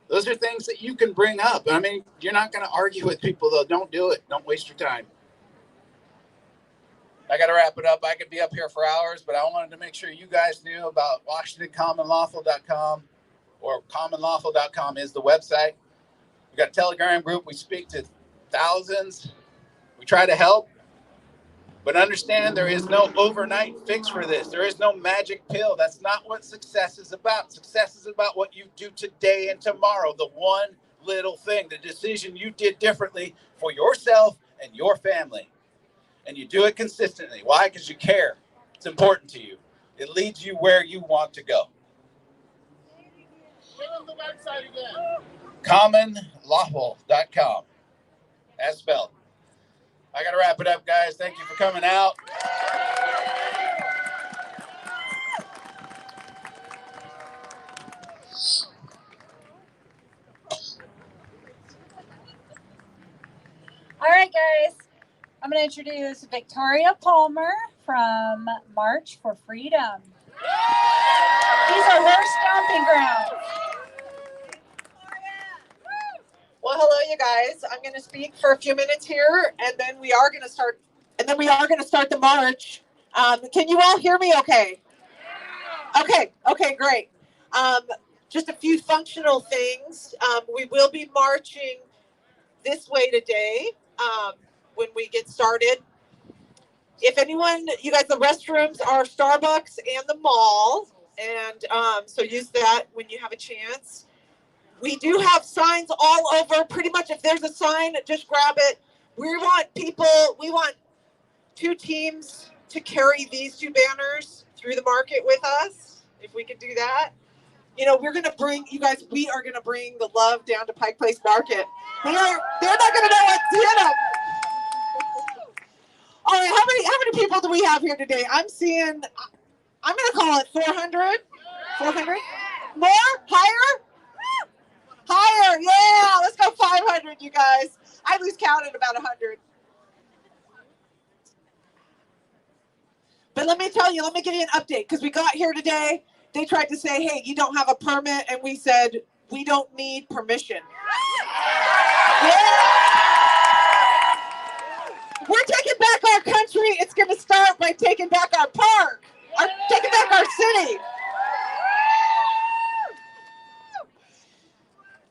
Those are things that you can bring up. I mean, you're not going to argue with people, though. Don't do it. Don't waste your time. I got to wrap it up. I could be up here for hours, but I wanted to make sure you guys knew about WashingtonCommonLawful.com, or commonlawful.com is the website. We got a Telegram group. We speak to thousands. We try to help. But understand there is no overnight fix for this. There is no magic pill. That's not what success is about. Success is about what you do today and tomorrow. The one little thing, the decision you did differently for yourself and your family. And you do it consistently. Why? Because you care. It's important to you. It leads you where you want to go. Give them the website again. commonlawful.com, as spelled. I got to wrap it up, guys. Thank you for coming out. All right, guys. I'm going to introduce Victoria Palmer from March for Freedom. These are her stomping grounds. Well, hello, you guys. I'm going to speak for a few minutes here, and then we are going to start. The march. Can you all hear me? Okay. Okay, great. Just a few functional things. We will be marching this way today when we get started. If anyone, you guys, the restrooms are Starbucks and the mall, and so use that when you have a chance. We do have signs all over. Pretty much if there's a sign, just grab it. We want 2 teams to carry these 2 banners through the market with us, if we could do that. You know, we're going to bring, you guys, we are going to bring the love down to Pike Place Market. They're not going to know what's in them. All right, how many people do we have here today? I'm going to call it 400. 400? More? Higher? Higher, yeah, let's go 500, you guys. I lose count at about 100. But let me tell you, let me give you an update, because we got here today. They tried to say, hey, you don't have a permit, and we said, we don't need permission. Yeah. We're taking back our country. It's going to start by taking back our park, taking back our city.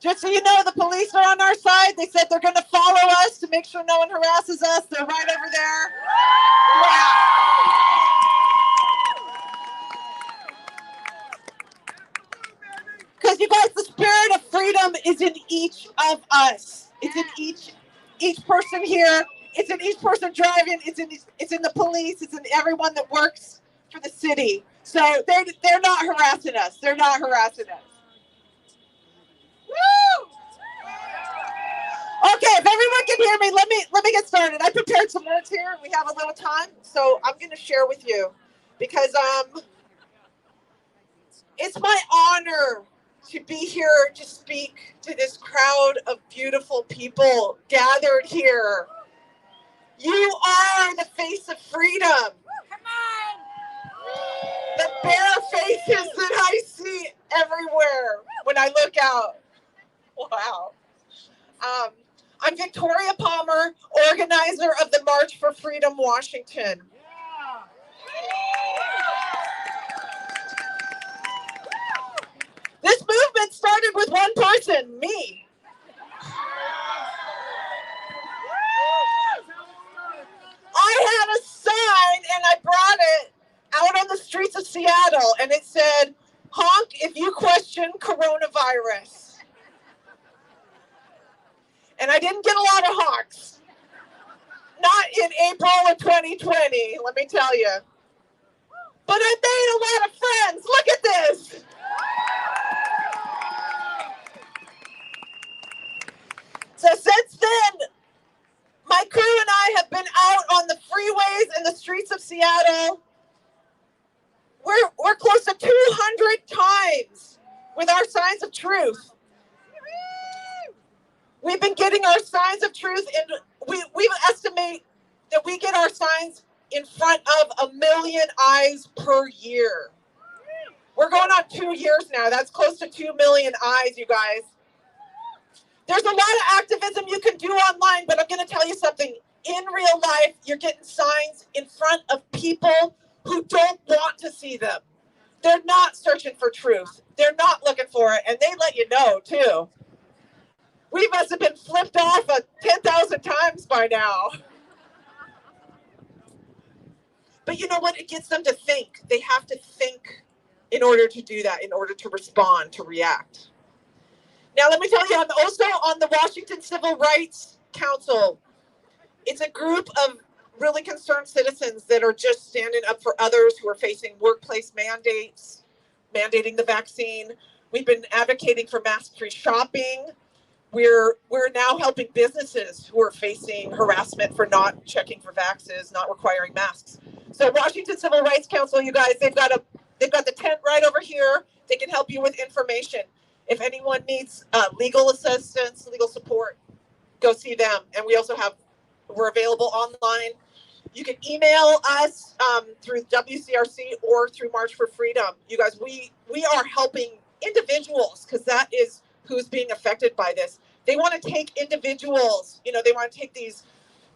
Just so you know, the police are on our side. They said they're going to follow us to make sure no one harasses us. They're right over there. Yeah. Because you guys, the spirit of freedom is in each of us. It's in each person here. It's in each person driving. It's in the police. It's in everyone that works for the city. So they're not harassing us. They're not harassing us. Woo! Okay, if everyone can hear me, let me get started. I prepared some notes here. We have a little time, so I'm going to share with you because it's my honor to be here to speak to this crowd of beautiful people gathered here. You are the face of freedom. Come on. The bare faces that I see everywhere when I look out. Wow. I'm Victoria Palmer, organizer of the March for Freedom Washington. This movement started with one person, me. I had a sign and I brought it out on the streets of Seattle, and it said, honk if you question coronavirus. And I didn't get a lot of honks. Not in April of 2020, let me tell you. But I made a lot of friends. Look at this. So since then, my crew and I have been out on the freeways and the streets of Seattle. We're close to 200 times with our signs of truth. We've been getting our signs of truth, and we estimate that we get our signs in front of 1 million eyes per year. We're going on 2 years now. That's close to 2 million eyes, you guys. There's a lot of activism you can do online, but I'm going to tell you something. In real life, you're getting signs in front of people who don't want to see them. They're not searching for truth. They're not looking for it, and they let you know, too. We must have been flipped off 10,000 times by now. But you know what? It gets them to think. They have to think in order to do that, in order to respond, to react. Now, let me tell you, I'm also on the Washington Civil Rights Council. It's a group of really concerned citizens that are just standing up for others who are facing workplace mandates, mandating the vaccine. We've been advocating for mask-free shopping. We're now helping businesses who are facing harassment for not checking for vaxes, not requiring masks. So Washington Civil Rights Council, you guys, they've got the tent right over here. They can help you with information. If anyone needs legal assistance, legal support, go see them. And we're available online. You can email us through WCRC or through March for Freedom. You guys, we are helping individuals because that is who's being affected by this. They want to take individuals, they want to take these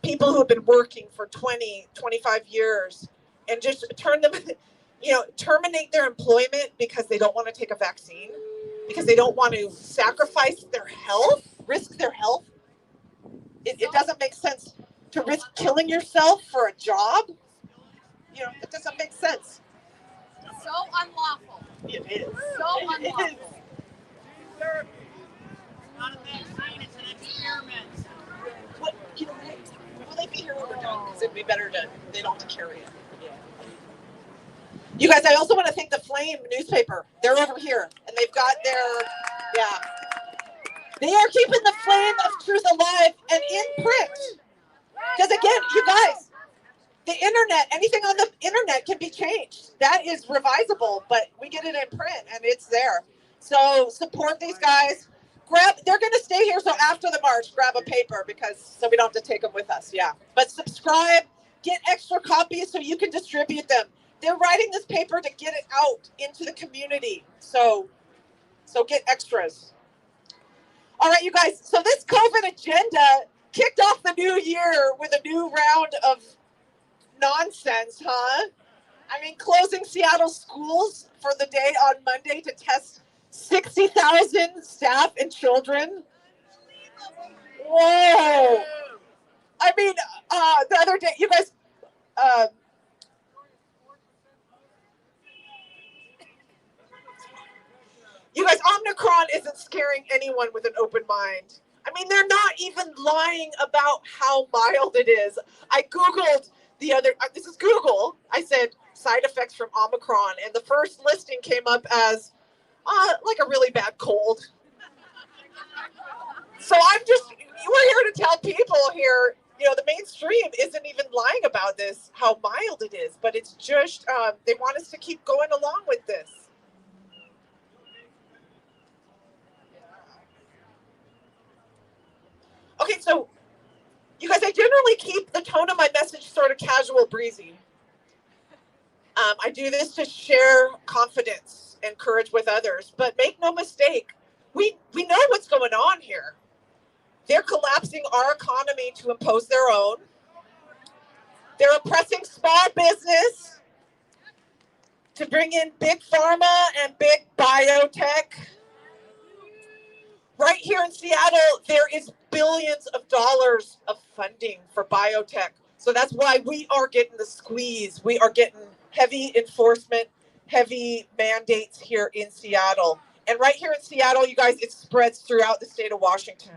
people who have been working for 20, 25 years and just turn them, terminate their employment because they don't want to take a vaccine, because they don't want to sacrifice their health, risk their health. It doesn't make sense to risk killing yourself for a job. It doesn't make sense. So unlawful. It is. So unlawful. It is. Not a vaccine, it's an experiment. Will they be here when we're done? Because it'd be better they don't have to carry it. Yeah. You guys, I also want to thank the Flame newspaper. They're over here, and they've got they are keeping the flame of truth alive and in print. Because again, you guys, the internet, anything on the internet can be changed. That is revisable, but we get it in print, and it's there. So support these guys. They're going to stay here, so after the march, grab a paper so we don't have to take them with us. Yeah. But subscribe, get extra copies so you can distribute them. They're writing this paper to get it out into the community. So get extras. All right, you guys. So this COVID agenda kicked off the new year with a new round of nonsense, huh? I mean, closing Seattle schools for the day on Monday to test 60,000 staff and children. Whoa. I mean, the other day, you guys, Omicron isn't scaring anyone with an open mind. I mean, they're not even lying about how mild it is. I Googled this is Google. I said side effects from Omicron, and the first listing came up as like a really bad cold. So we're here to tell people here, the mainstream isn't even lying about this, how mild it is, but it's just, they want us to keep going along with this. Okay, so you guys, I generally keep the tone of my message sort of casual, breezy. I do this to share confidence and courage with others, but make no mistake, we know what's going on here. They're collapsing our economy to impose their own. They're oppressing small business to bring in big pharma and big biotech. Right here in Seattle, there is billions of dollars of funding for biotech. So that's why we are getting the squeeze. We are getting heavy enforcement, heavy mandates here in Seattle. And right here in Seattle, you guys, it spreads throughout the state of Washington.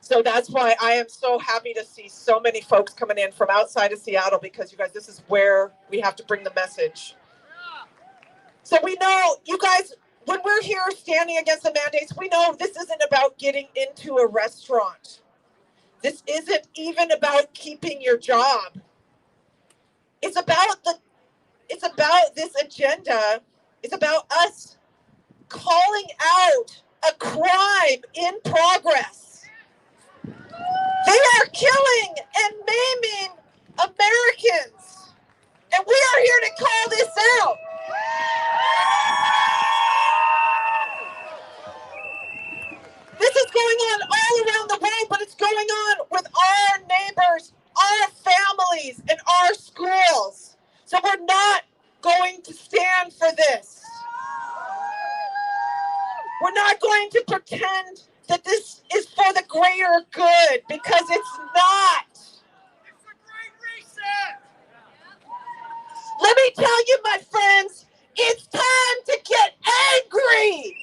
So that's why I am so happy to see so many folks coming in from outside of Seattle, because you guys, this is where we have to bring the message. So we know, you guys, when we're here standing against the mandates, we know this isn't about getting into a restaurant. This isn't even about keeping your job. It's about this agenda. It's about us calling out a crime in progress. They are killing and maiming Americans. And we are here to call this out. This is going on all around the world, but it's going on with our neighbors, our families, and our schools. So we're not going to stand for this. We're not going to pretend that this is for the greater good, because it's not. It's a great reset. Let me tell you, my friends, it's time to get angry.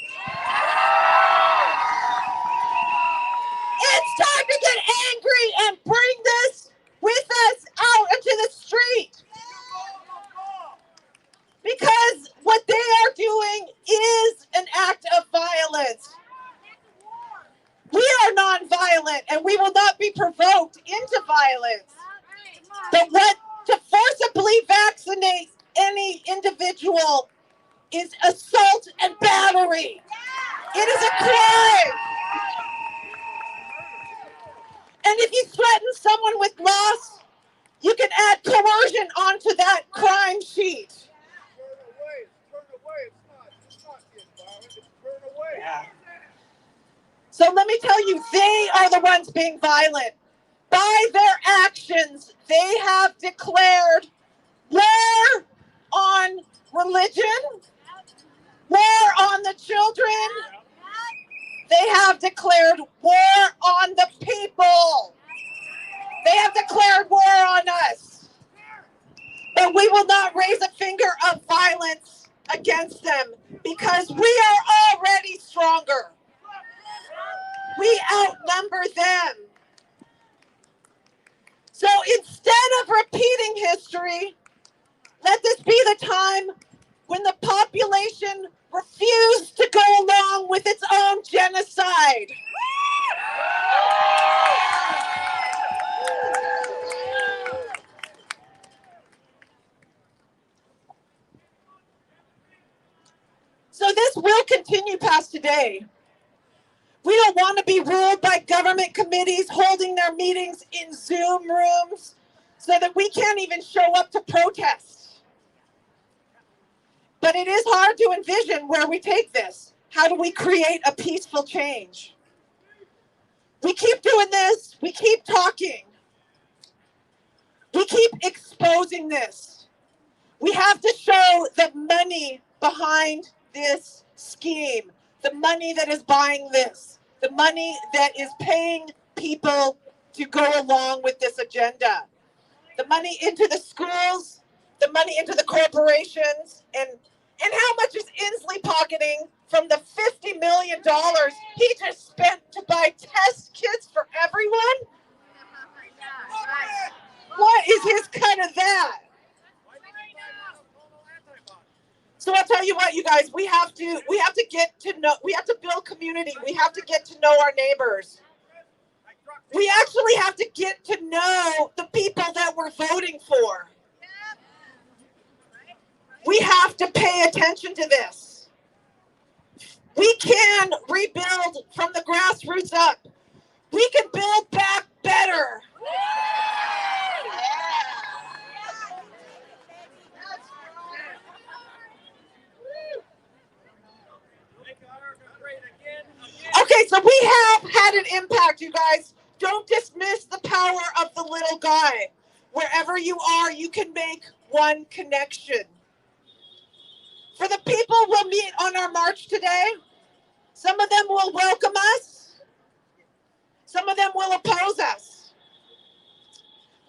It's time to get angry and bring this with us out into the street. Because what they are doing is an act of violence. We are nonviolent and we will not be provoked into violence. But what to forcibly vaccinate any individual is assault and battery. It is a crime. And if you threaten someone with loss, you can add coercion onto that crime sheet. Turn away. It's not being violent. It's turn away. Yeah. So let me tell you, they are the ones being violent. By their actions, they have declared war on religion, war on the children. They have declared war on the people. They have declared war on us. But we will not raise a finger of violence against them because we are already stronger. We outnumber them. So instead of repeating history, let this be the time when the population refused to go along with its own genocide. So this will continue past today. We don't want to be ruled by government committees holding their meetings in Zoom rooms so that we can't even show up to protest. But it is hard to envision where we take this. How do we create a peaceful change? We keep doing this. We keep talking. We keep exposing this. We have to show the money behind this scheme, the money that is buying this, the money that is paying people to go along with this agenda, the money into the schools, the money into the corporations, and how much is Inslee pocketing from the $50 million he just spent to buy test kits for everyone? What is his cut of that? So I'll tell you what, you guys, we have to build community. We have to get to know our neighbors. We actually have to get to know the people that we're voting for. We have to pay attention to this. We can rebuild from the grassroots up. We can build back better. Okay, so we have had an impact, you guys. Don't dismiss the power of the little guy. Wherever you are, you can make one connection. For the people we'll meet on our march today, some of them will welcome us. Some of them will oppose us.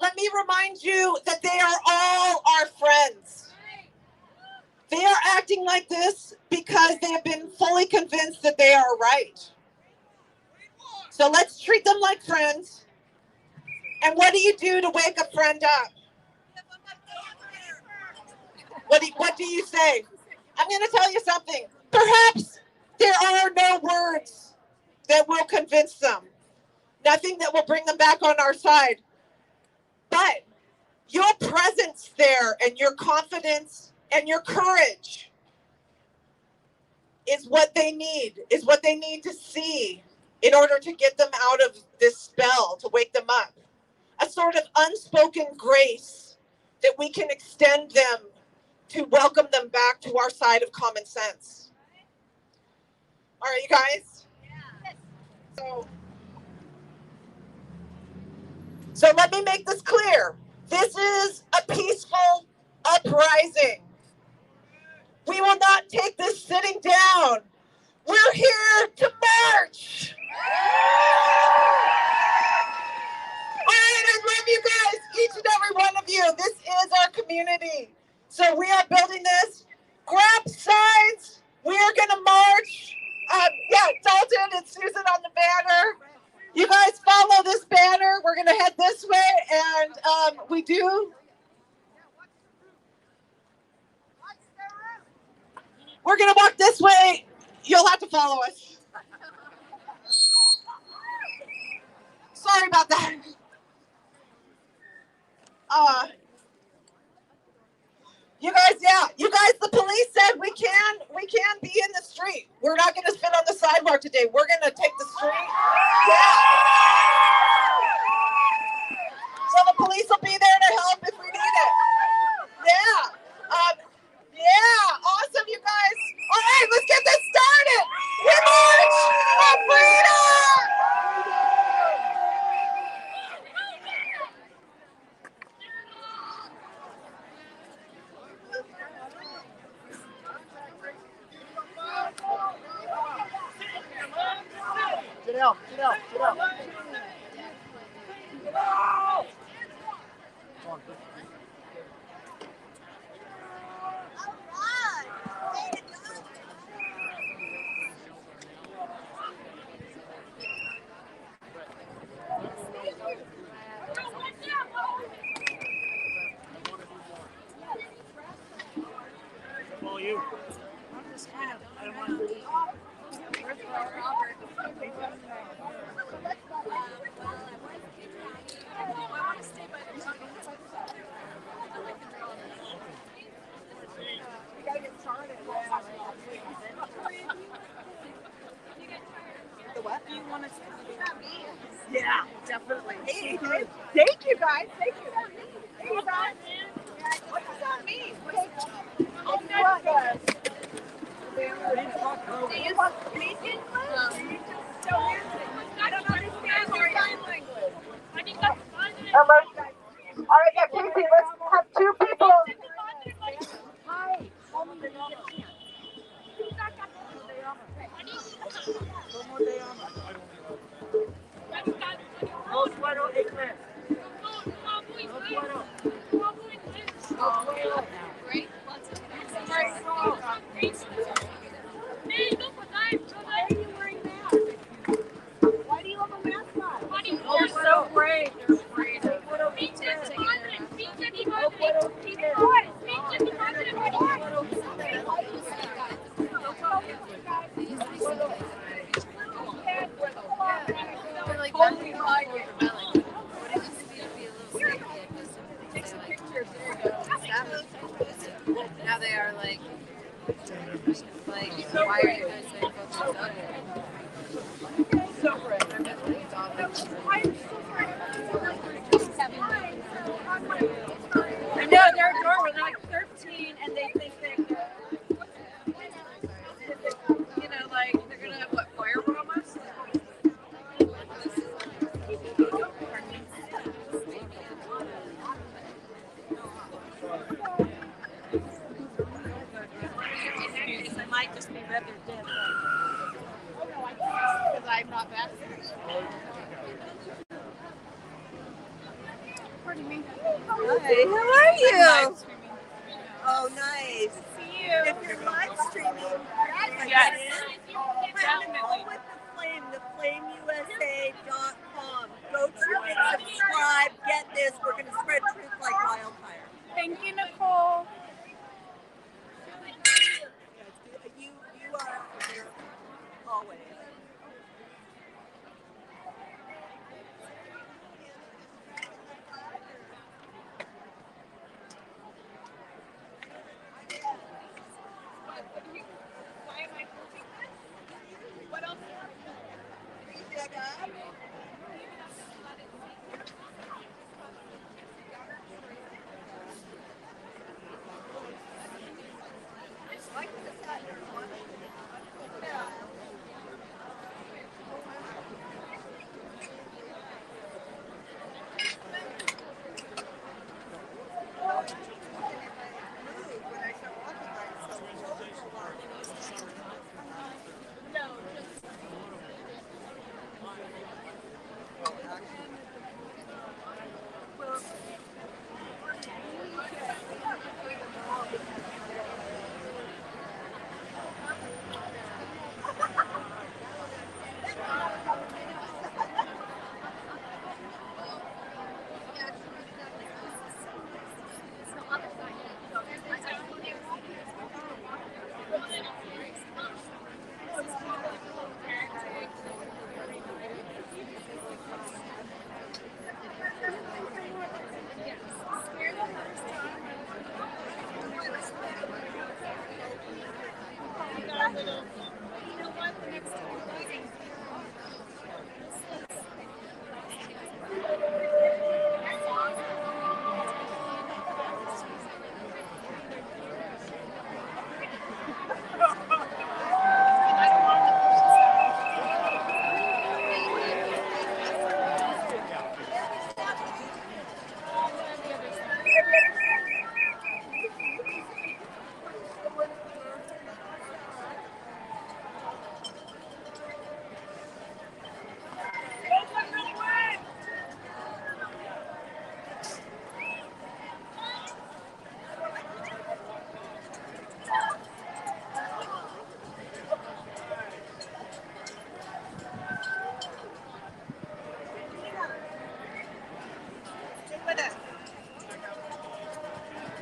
Let me remind you that they are all our friends. They are acting like this because they have been fully convinced that they are right. So let's treat them like friends. And what do you do to wake a friend up? What do you say? I'm going to tell you something. Perhaps there are no words that will convince them. Nothing that will bring them back on our side. But your presence there and your confidence and your courage is what they need, to see in order to get them out of this spell, to wake them up. A sort of unspoken grace that we can extend them to welcome them back to our side of common sense. All right, you guys? So let me make this clear. This is a peaceful uprising. We will not take this sitting down. We're here to march. All right, I love you guys, each and every one of you. This is our community. So we are building this. Grab signs. We are going to march. Dalton and Susan on the banner. You guys follow this banner. We're going to head this way, and we do. We're going to walk this way. You'll have to follow us. Sorry about that. You guys, the police said we can be in the street. We're not going to sit on the sidewalk today. We're going to take the street. Yeah. So the police will be there to help if we need it. Yeah. Awesome, you guys. All right, let's get this started. We march for freedom. Get out. Well, you. I don't want to. Yeah, definitely. Hey, thank you guys. Thank you. Hey, you guys. What does that mean? Do you speak English? I don't understand your sign language. All right, yeah, Casey, let's have two people. Hi. No puedo inglés. Great. Why do you have a mask on? You're so brave. You're brave. Now they are like, why are you guys saying photos? I know they're adorable. They're like 13, and they think they're, like they're gonna firebomb us. I might just be rather dead. Because I'm not vaccinated. Hi, how are you? Oh, nice. See you. If you're live streaming, Yes. definitely. With the Flame, theflameusa.com. Go to it, subscribe, get this. We're going to spread truth like wildfire. Thank you, Nicole. You are here always. Why am I holding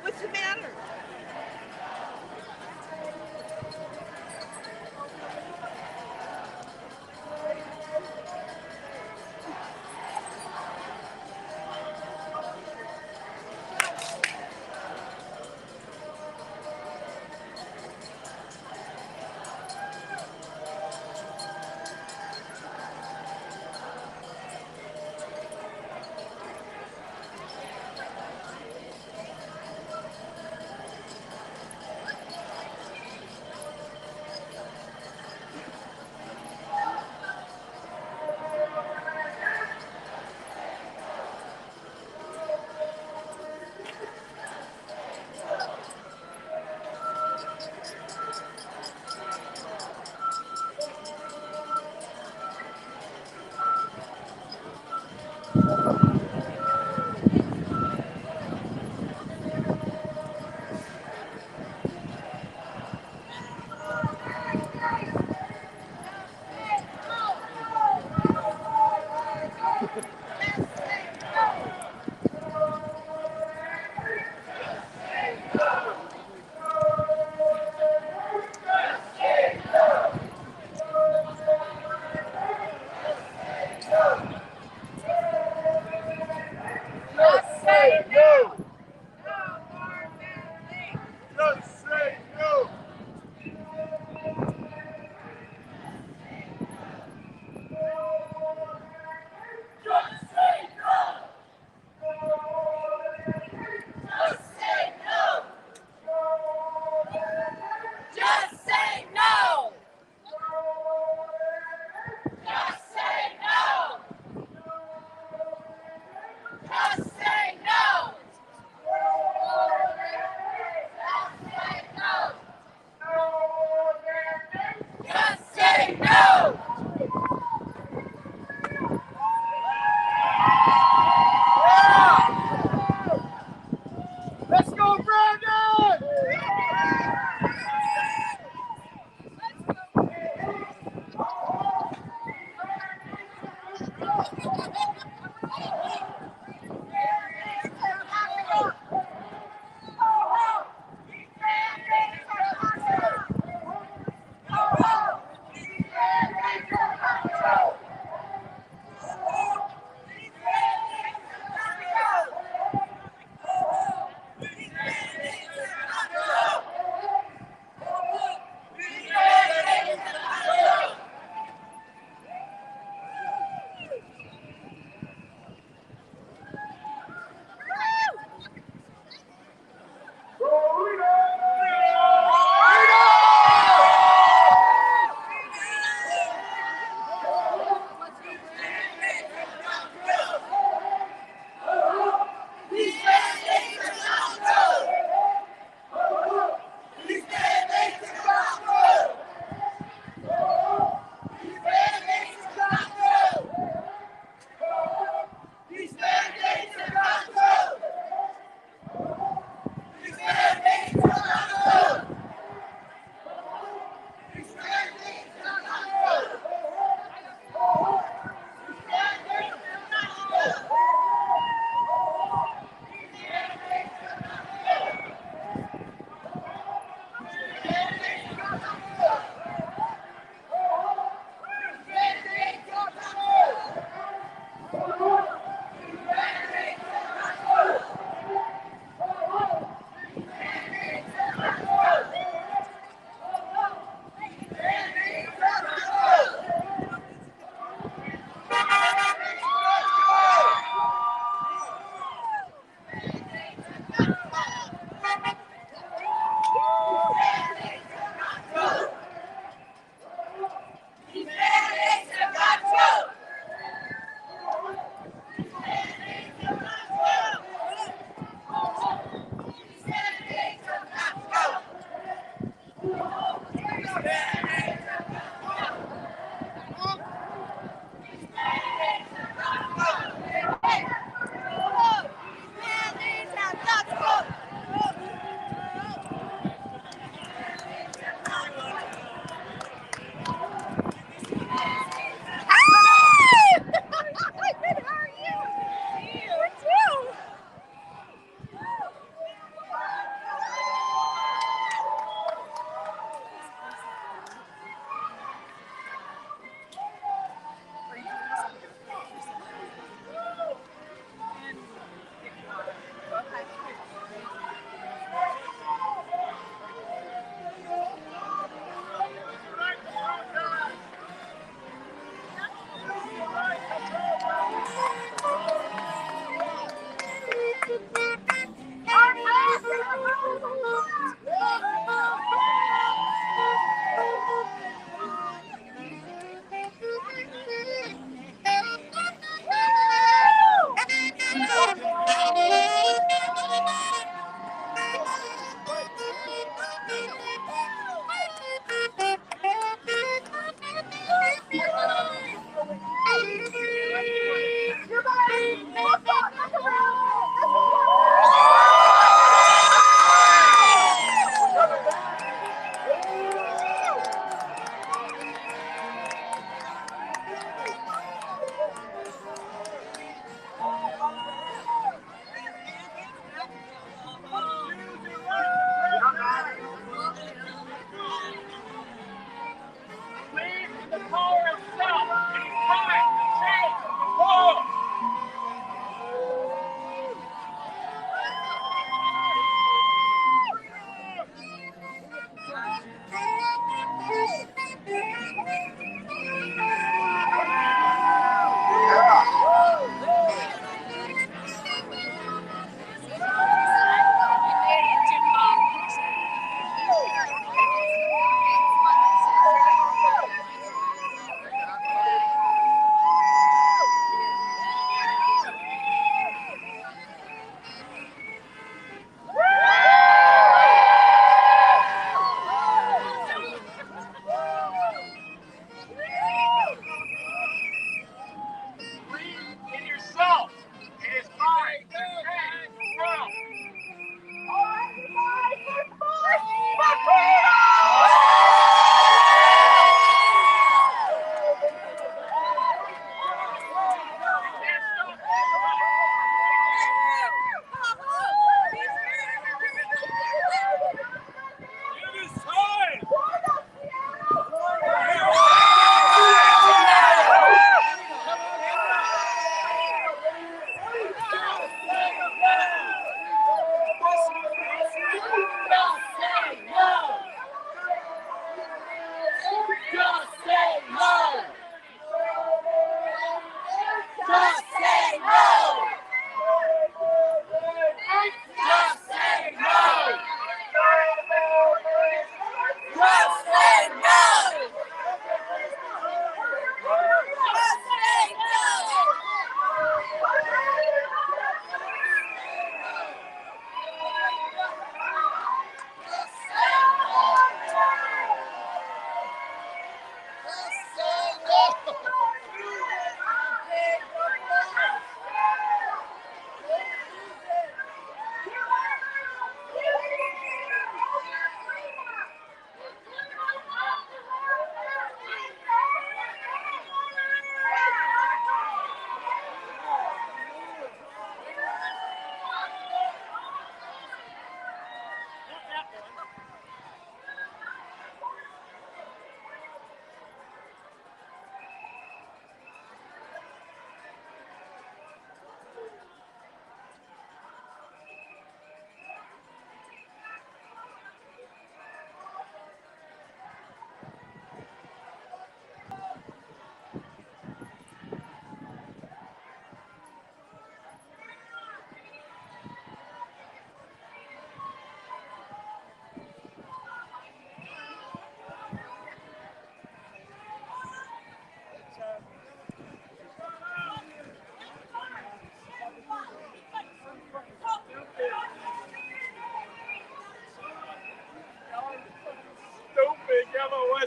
What's the matter? Just say no. Just say no. Just say no. Just say no. Just say no. Just say no. Just say no. Just say no. Let's go, Brandon!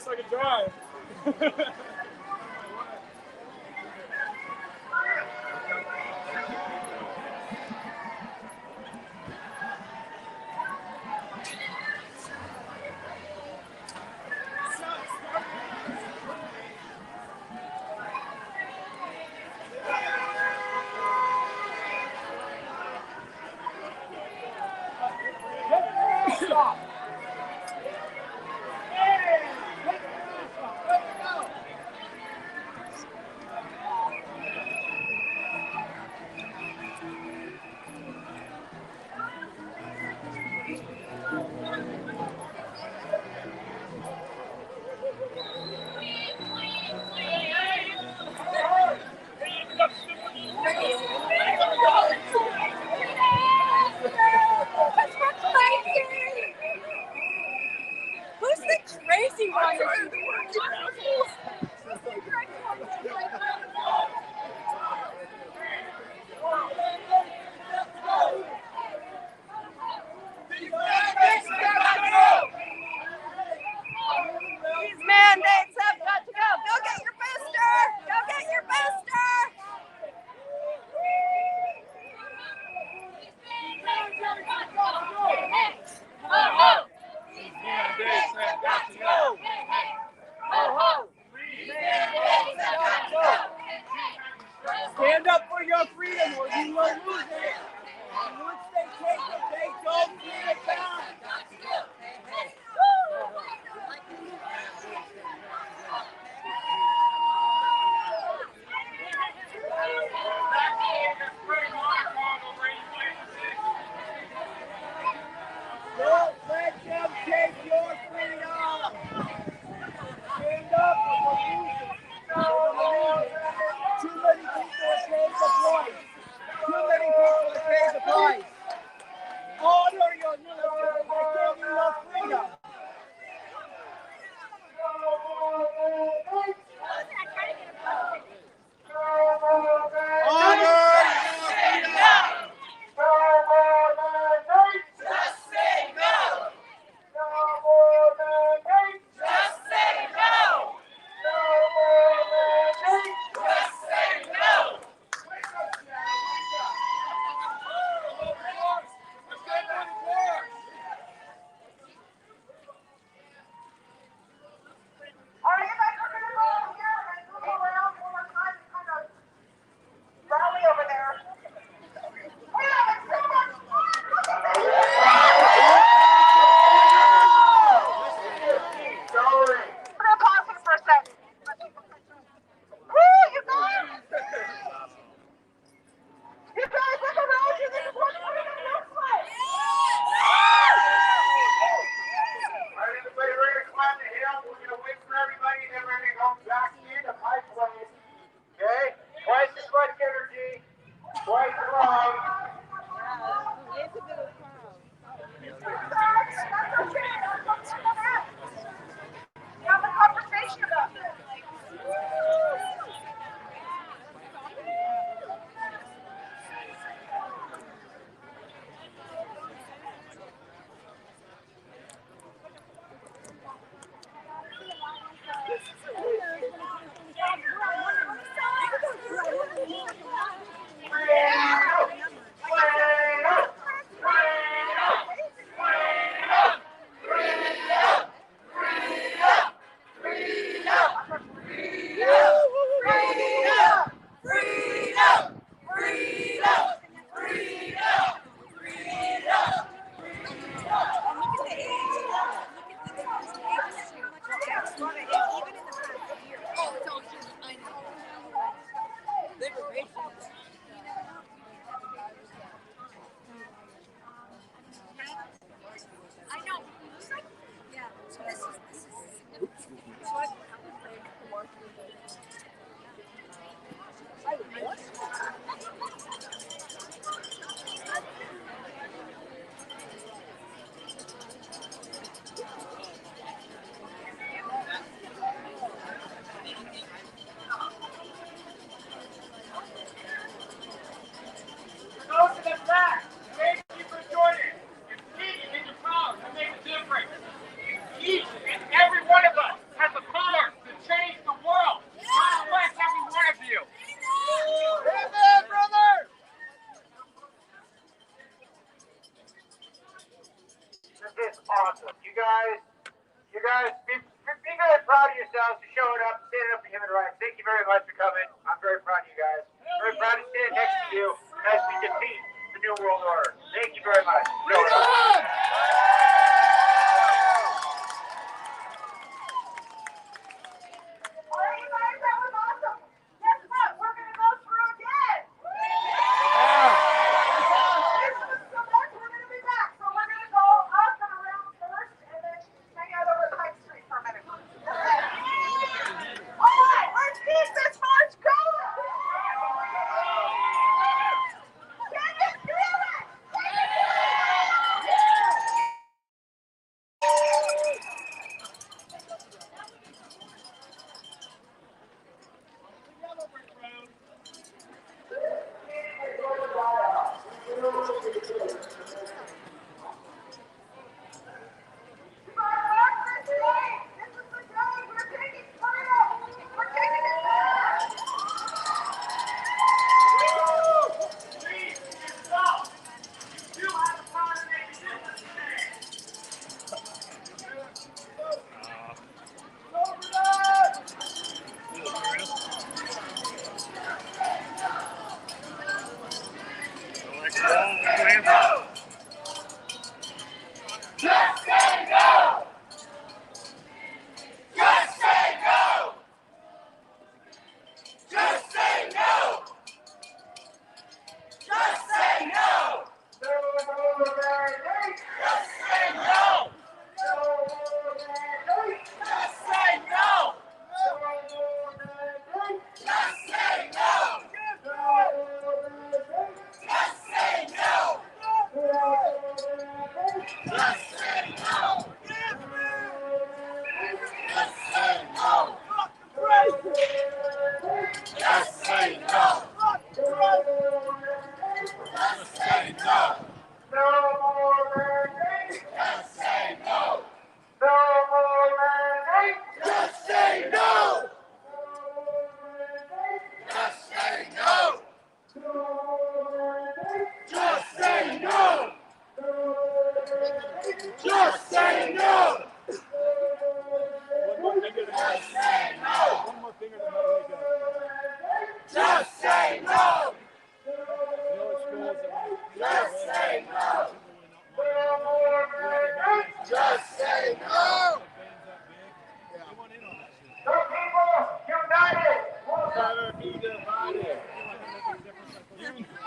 test so I can drive. Stop. Who's the crazy one? is awesome. You guys, be very proud of yourselves for showing up, standing up for human rights. Thank you very much for coming. I'm very proud of you guys. Very proud to stand next to you as we defeat the New World Order. Thank you very much.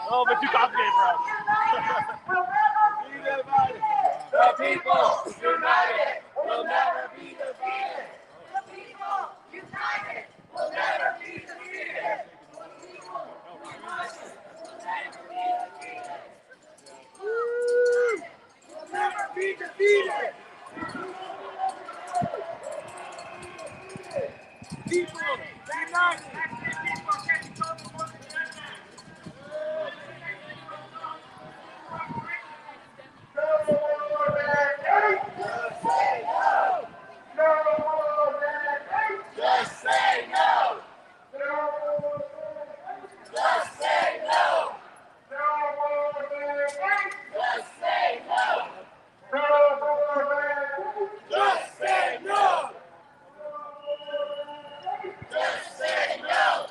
Oh, but too complicated for us. The people united will never be divided. The people united will never be defeated. The people united will never be defeated. We'll never be defeated. People united. Just say no. Just say no. Just say no. Just say no. Just say no.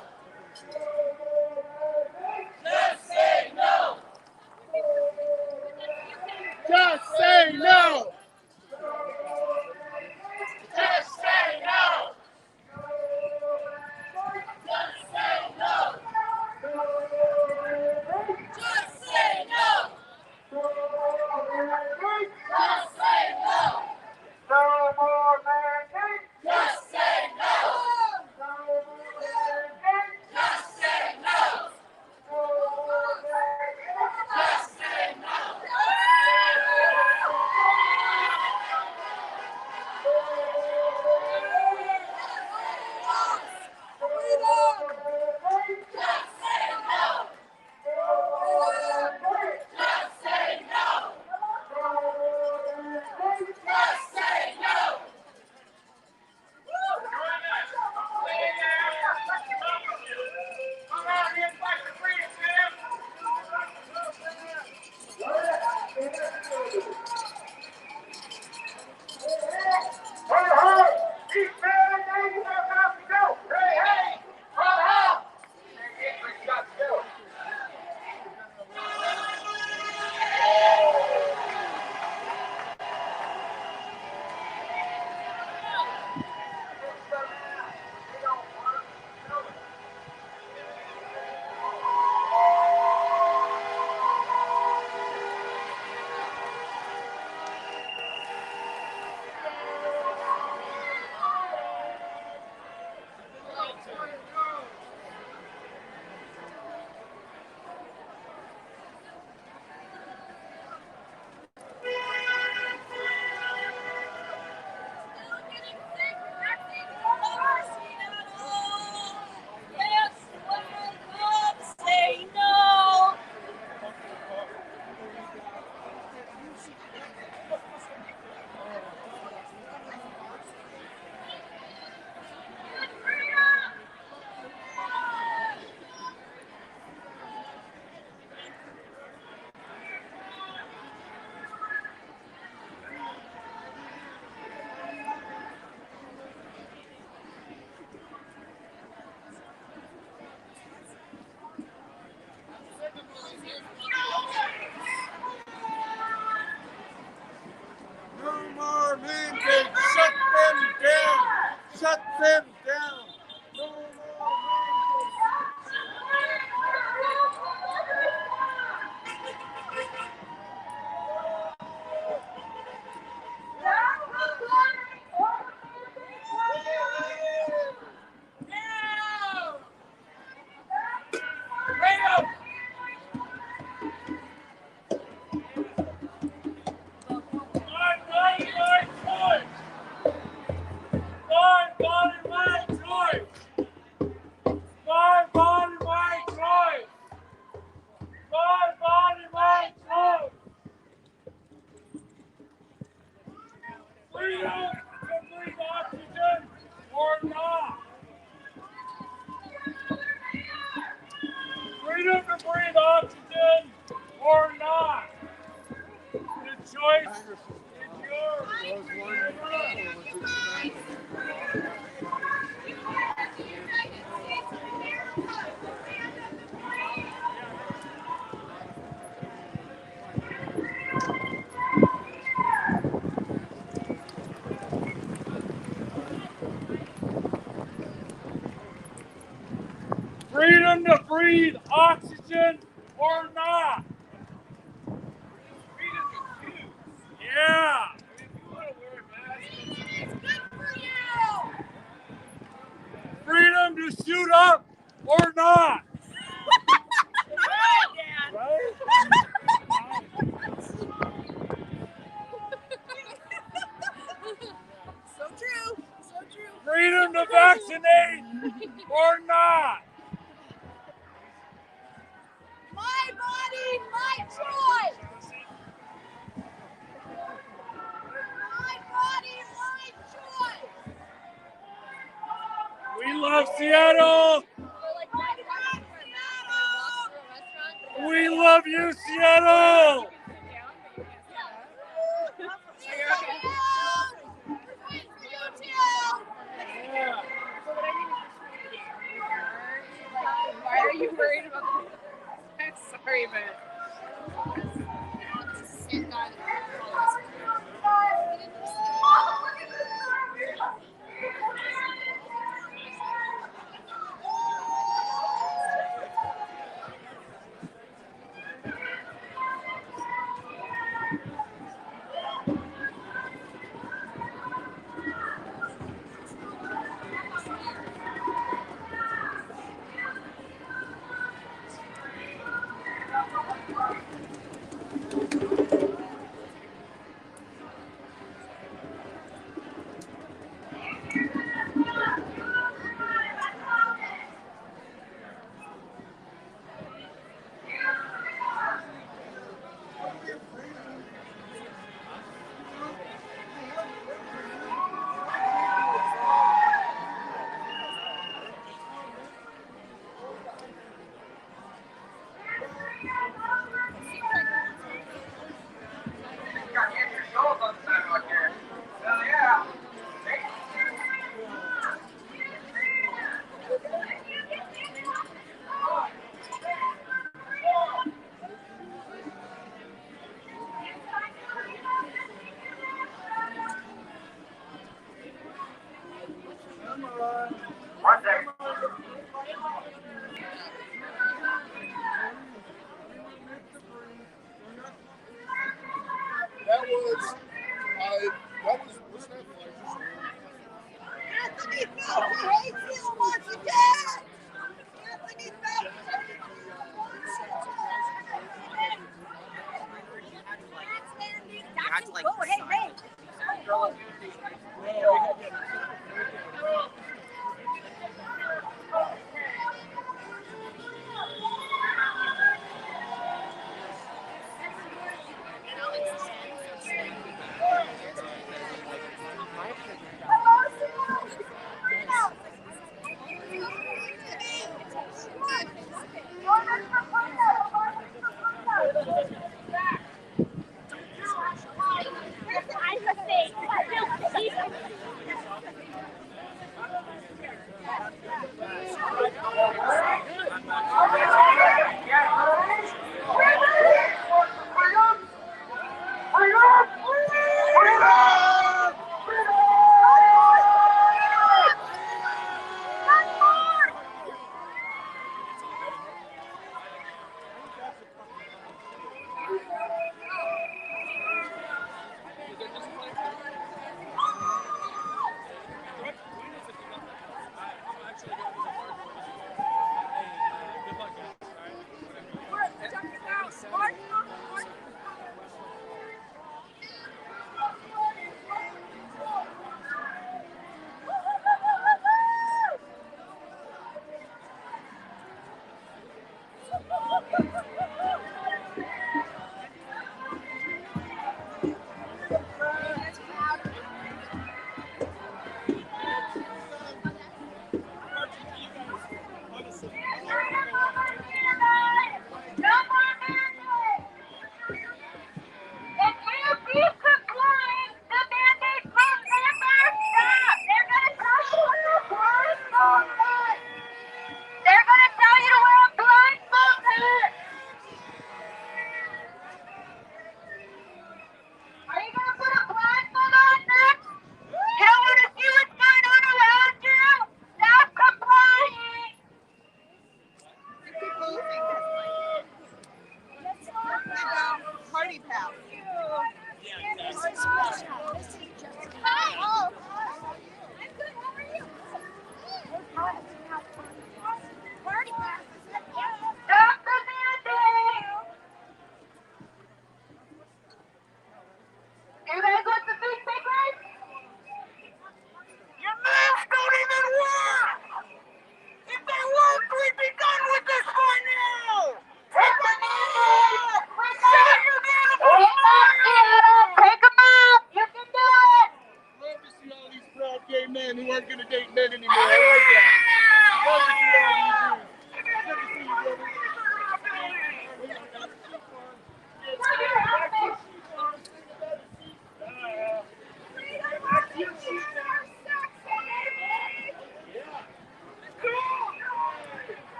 more mandates. Shut them down. Shut them down. No more Freedom to breathe oxygen or not. The choice is yours. Freedom to breathe oxygen or not. Yeah. Freedom to suit up or not. Right? So true. So true. Freedom to vaccinate or not. My body, my choice. My body, my choice. We love Seattle. We love you, Seattle. Why are you worried about this? I'm sorry, but. What's that like? Anthony Phelps hates you once again. Anthony Phelps hates you once again. Oh, hey, hey. I'm a fake.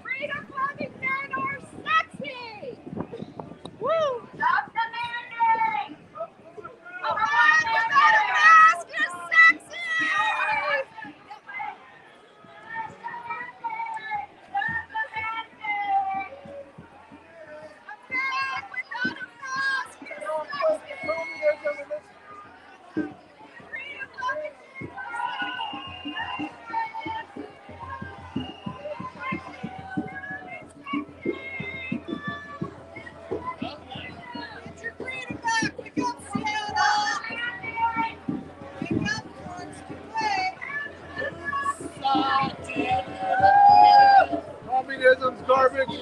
Freedom-loving men are sexy! Woo! Stop demanding! A man without a mask is sexy! Get your freedom back! Wake up, Seattle! Wake up, George! Too late! Communism's garbage.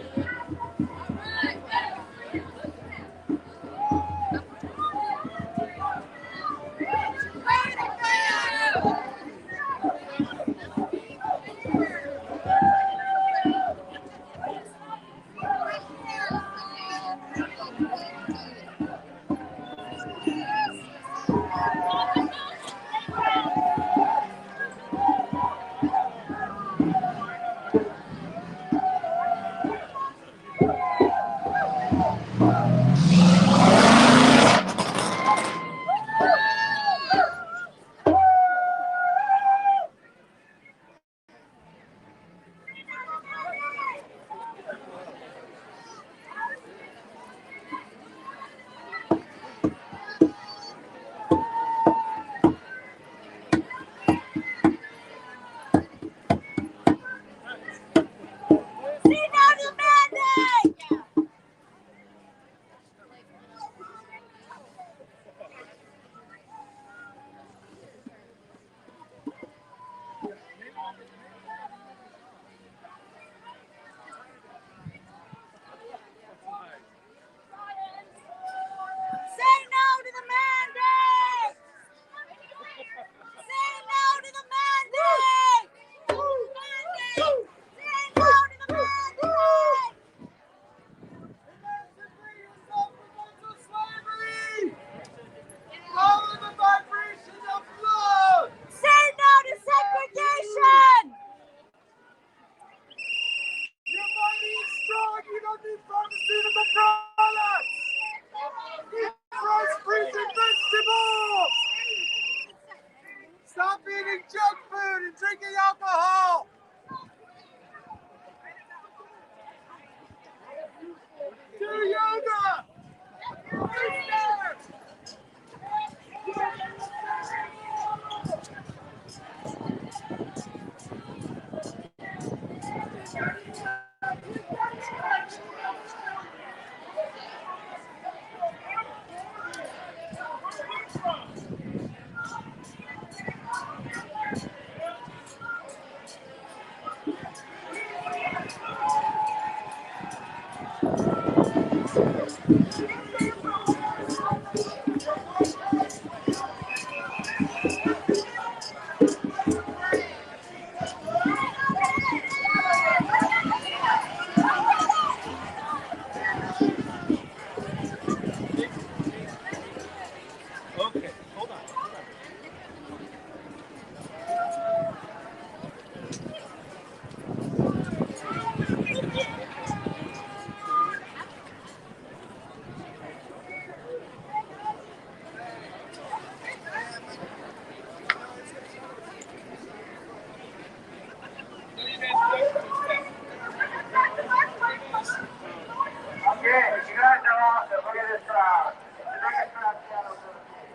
Say no to the mandate! Say no to the mandate! Mandate! Say no to the mandate! Follow the vibration of love! Say no to segregation! Your body is strong, you don't need pharmaceutical products! Eat fresh fruits and vegetables! Stop eating junk food and drinking alcohol! Do yoga! Okay, hold on. Okay, you guys are awesome. Look at this crowd. The biggest crowd Seattle's ever seen.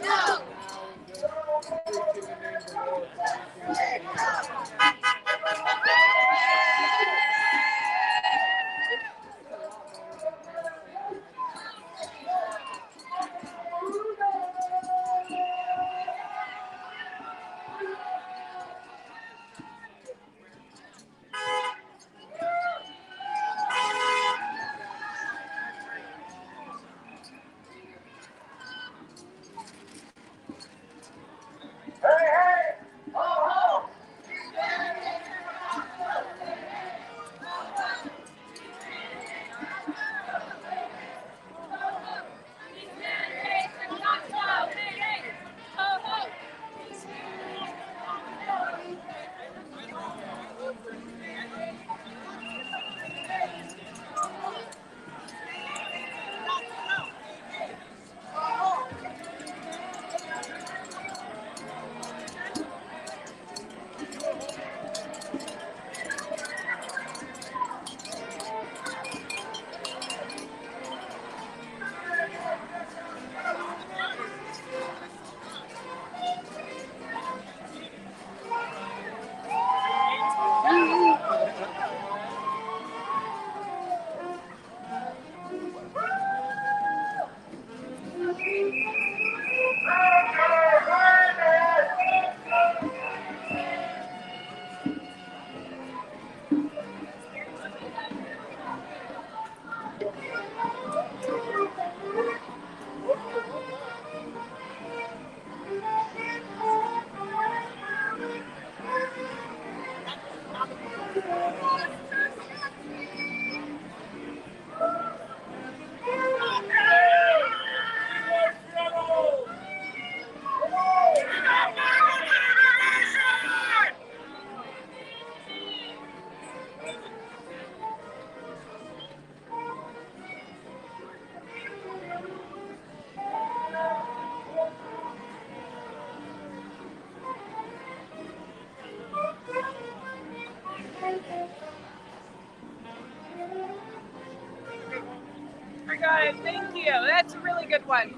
Wow. good. Thank you. That's a really good one.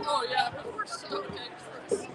Oh yeah, but we're so dangerous.